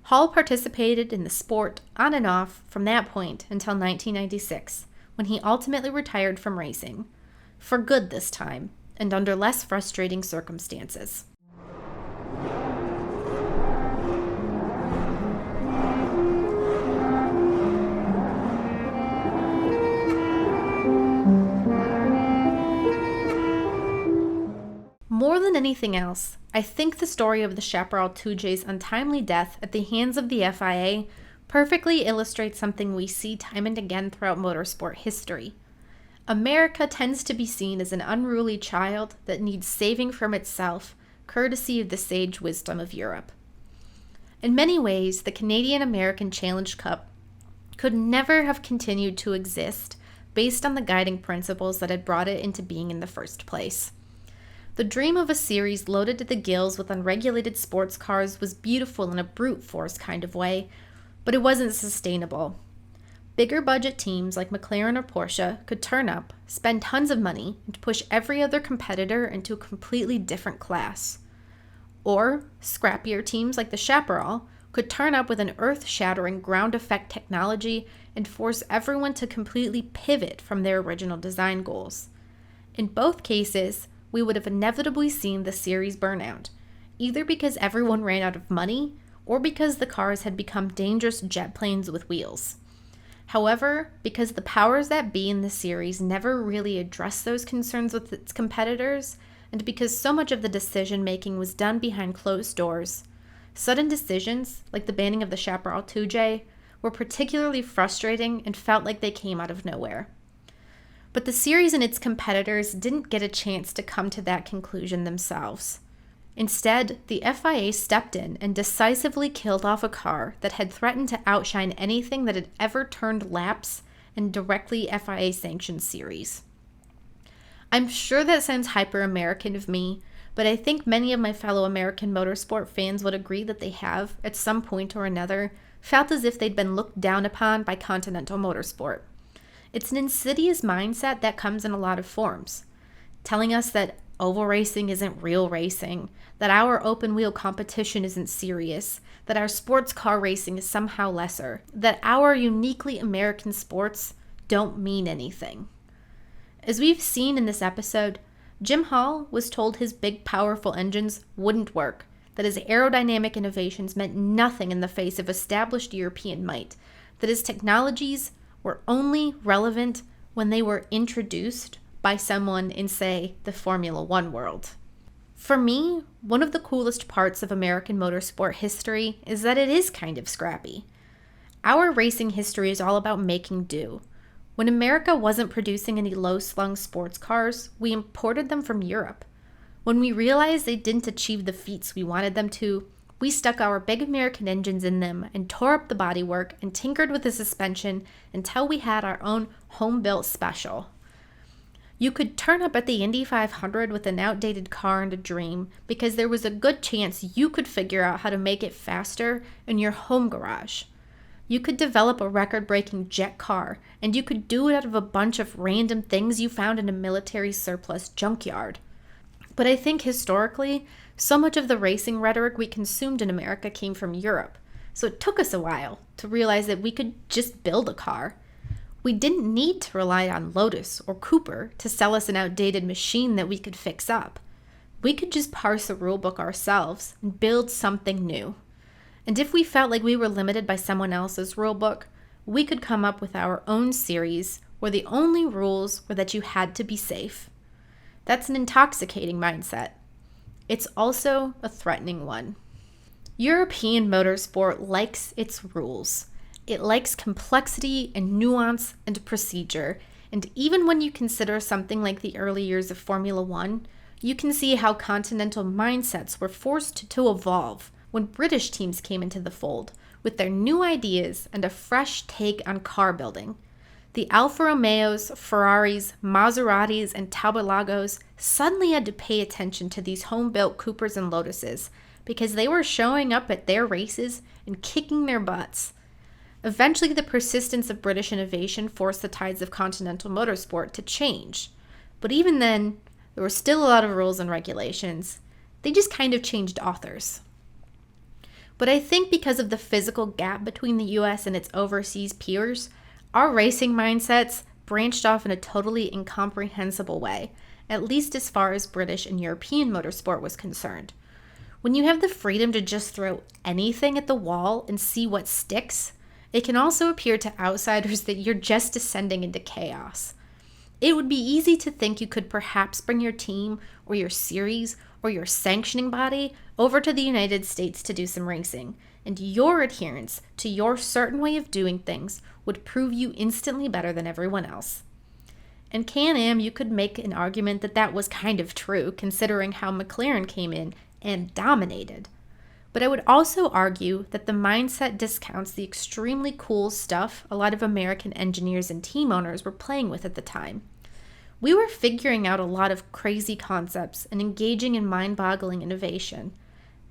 Speaker 1: Hall participated in the sport on and off from that point until 1996, when he ultimately retired from racing. For good this time, and under less frustrating circumstances. More than anything else, I think the story of the Chaparral 2J's untimely death at the hands of the FIA perfectly illustrates something we see time and again throughout motorsport history. America tends to be seen as an unruly child that needs saving from itself, courtesy of the sage wisdom of Europe. In many ways, the Canadian-American Challenge Cup could never have continued to exist based on the guiding principles that had brought it into being in the first place. The dream of a series loaded to the gills with unregulated sports cars was beautiful in a brute force kind of way, but it wasn't sustainable. Bigger budget teams like McLaren or Porsche could turn up, spend tons of money, and push every other competitor into a completely different class. Or scrappier teams like the Chaparral could turn up with an earth-shattering ground effect technology and force everyone to completely pivot from their original design goals. In both cases, we would have inevitably seen the series burn out, either because everyone ran out of money or because the cars had become dangerous jet planes with wheels. However, because the powers that be in the series never really addressed those concerns with its competitors, and because so much of the decision-making was done behind closed doors, sudden decisions, like the banning of the Chaparral 2J, were particularly frustrating and felt like they came out of nowhere. But the series and its competitors didn't get a chance to come to that conclusion themselves. Instead, the FIA stepped in and decisively killed off a car that had threatened to outshine anything that had ever turned laps in directly FIA-sanctioned series. I'm sure that sounds hyper-American of me, but I think many of my fellow American motorsport fans would agree that they have, at some point or another, felt as if they'd been looked down upon by continental motorsport. It's an insidious mindset that comes in a lot of forms, telling us that oval racing isn't real racing, that our open-wheel competition isn't serious, that our sports car racing is somehow lesser, that our uniquely American sports don't mean anything. As we've seen in this episode, Jim Hall was told his big, powerful engines wouldn't work, that his aerodynamic innovations meant nothing in the face of established European might, that his technologies were only relevant when they were introduced by someone in, say, the Formula One world. For me, one of the coolest parts of American motorsport history is that it is kind of scrappy. Our racing history is all about making do. When America wasn't producing any low-slung sports cars, we imported them from Europe. When we realized they didn't achieve the feats we wanted them to, we stuck our big American engines in them and tore up the bodywork and tinkered with the suspension until we had our own home-built special. You could turn up at the Indy 500 with an outdated car and a dream because there was a good chance you could figure out how to make it faster in your home garage. You could develop a record-breaking jet car, and you could do it out of a bunch of random things you found in a military surplus junkyard. But I think historically, so much of the racing rhetoric we consumed in America came from Europe, so it took us a while to realize that we could just build a car. We didn't need to rely on Lotus or Cooper to sell us an outdated machine that we could fix up. We could just parse a rulebook ourselves and build something new. And if we felt like we were limited by someone else's rulebook, we could come up with our own series where the only rules were that you had to be safe. That's an intoxicating mindset. It's also a threatening one. European motorsport likes its rules. It likes complexity and nuance and procedure. And even when you consider something like the early years of Formula One, you can see how continental mindsets were forced to evolve when British teams came into the fold with their new ideas and a fresh take on car building. The Alfa Romeos, Ferraris, Maseratis, and Tabalagos suddenly had to pay attention to these home-built Coopers and Lotuses because they were showing up at their races and kicking their butts. Eventually, the persistence of British innovation forced the tides of continental motorsport to change. But even then, there were still a lot of rules and regulations. They just kind of changed authors. But I think because of the physical gap between the US and its overseas peers, our racing mindsets branched off in a totally incomprehensible way, at least as far as British and European motorsport was concerned. When you have the freedom to just throw anything at the wall and see what sticks, it can also appear to outsiders that you're just descending into chaos. It would be easy to think you could perhaps bring your team or your series or your sanctioning body over to the United States to do some racing, and your adherence to your certain way of doing things would prove you instantly better than everyone else. In Can-Am, you could make an argument that that was kind of true, considering how McLaren came in and dominated. But I would also argue that the mindset discounts the extremely cool stuff a lot of American engineers and team owners were playing with at the time. We were figuring out a lot of crazy concepts and engaging in mind-boggling innovation.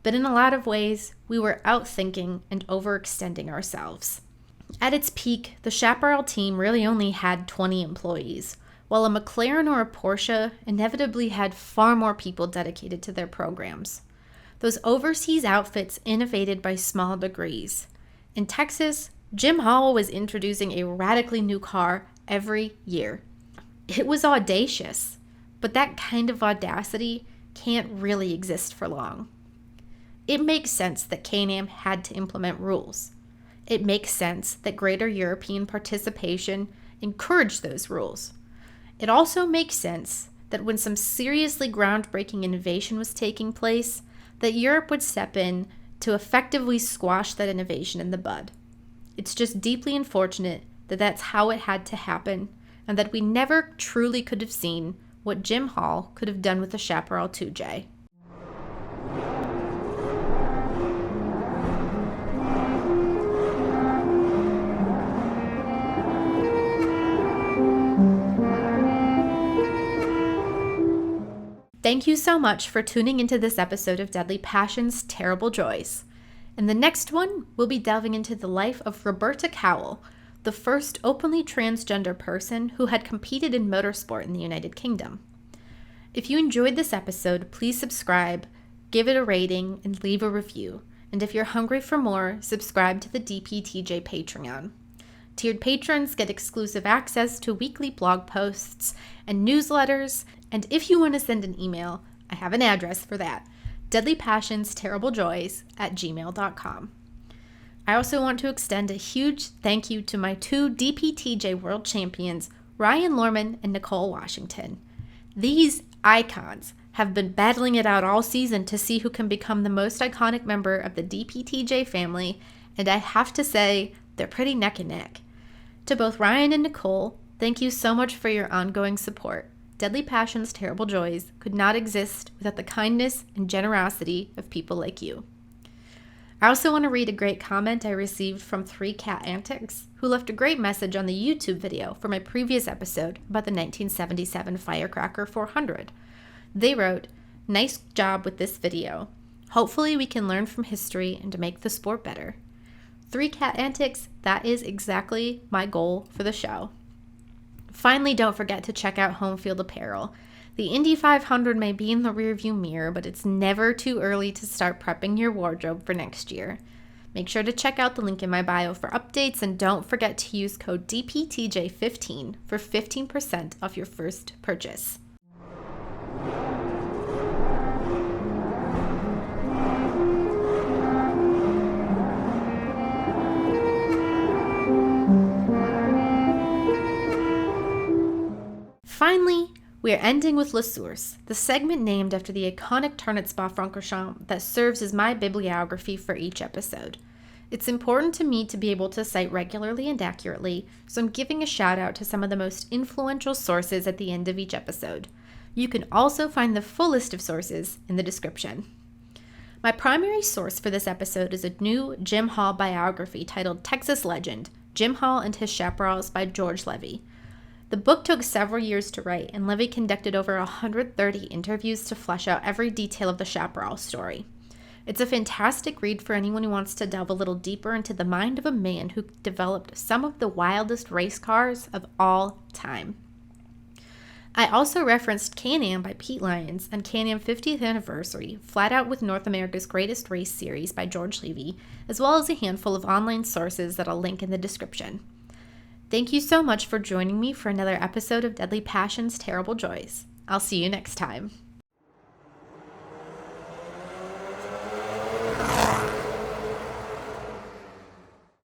Speaker 1: But in a lot of ways, we were outthinking and overextending ourselves. At its peak, the Chaparral team really only had 20 employees, while a McLaren or a Porsche inevitably had far more people dedicated to their programs. Those overseas outfits innovated by small degrees. In Texas, Jim Hall was introducing a radically new car every year. It was audacious, but that kind of audacity can't really exist for long. It makes sense that Can-Am had to implement rules. It makes sense that greater European participation encouraged those rules. It also makes sense that when some seriously groundbreaking innovation was taking place, that Europe would step in to effectively squash that innovation in the bud. It's just deeply unfortunate that that's how it had to happen, and that we never truly could have seen what Jim Hall could have done with the Chaparral 2J. Thank you so much for tuning into this episode of Deadly Passions, Terrible Joys. In the next one, we'll be delving into the life of Roberta Cowell, the first openly transgender person who had competed in motorsport in the United Kingdom. If you enjoyed this episode, please subscribe, give it a rating, and leave a review. And if you're hungry for more, subscribe to the DPTJ Patreon. Tiered patrons get exclusive access to weekly blog posts and newsletters, and if you want to send an email, I have an address for that, deadlypassionsterriblejoys@gmail.com. I also want to extend a huge thank you to my two DPTJ world champions, Ryan Lorman and Nicole Washington. These icons have been battling it out all season to see who can become the most iconic member of the DPTJ family, and I have to say, they're pretty neck and neck. To both Ryan and Nicole, thank you so much for your ongoing support. Deadly Passions, Terrible Joys could not exist without the kindness and generosity of people like you. I also want to read a great comment I received from 3 Cat Antics, who left a great message on the YouTube video for my previous episode about the 1977 Firecracker 400. They wrote, "Nice job with this video. Hopefully we can learn from history and make the sport better." 3 Cat Antics, that is exactly my goal for the show. Finally, don't forget to check out Home Field Apparel. The Indy 500 may be in the rearview mirror, but it's never too early to start prepping your wardrobe for next year. Make sure to check out the link in my bio for updates, and don't forget to use code DPTJ15 for 15% off your first purchase. finally, we are ending with La Source, the segment named after the iconic turn at Spa-Francorchamps that serves as my bibliography for each episode. It's important to me to be able to cite regularly and accurately, so I'm giving a shout out to some of the most influential sources at the end of each episode. You can also find the full list of sources in the description. My primary source for this episode is a new Jim Hall biography titled Texas Legend, Jim Hall and His Chaparrals by George Levy. The book took several years to write, and Levy conducted over 130 interviews to flesh out every detail of the Chaparral story. It's a fantastic read for anyone who wants to delve a little deeper into the mind of a man who developed some of the wildest race cars of all time. I also referenced Can-Am by Pete Lyons and Can-Am 50th Anniversary, Flat Out with North America's Greatest Race Series by George Levy, as well as a handful of online sources that I'll link in the description. Thank you so much for joining me for another episode of Deadly Passions, Terrible Joys. I'll see you next time.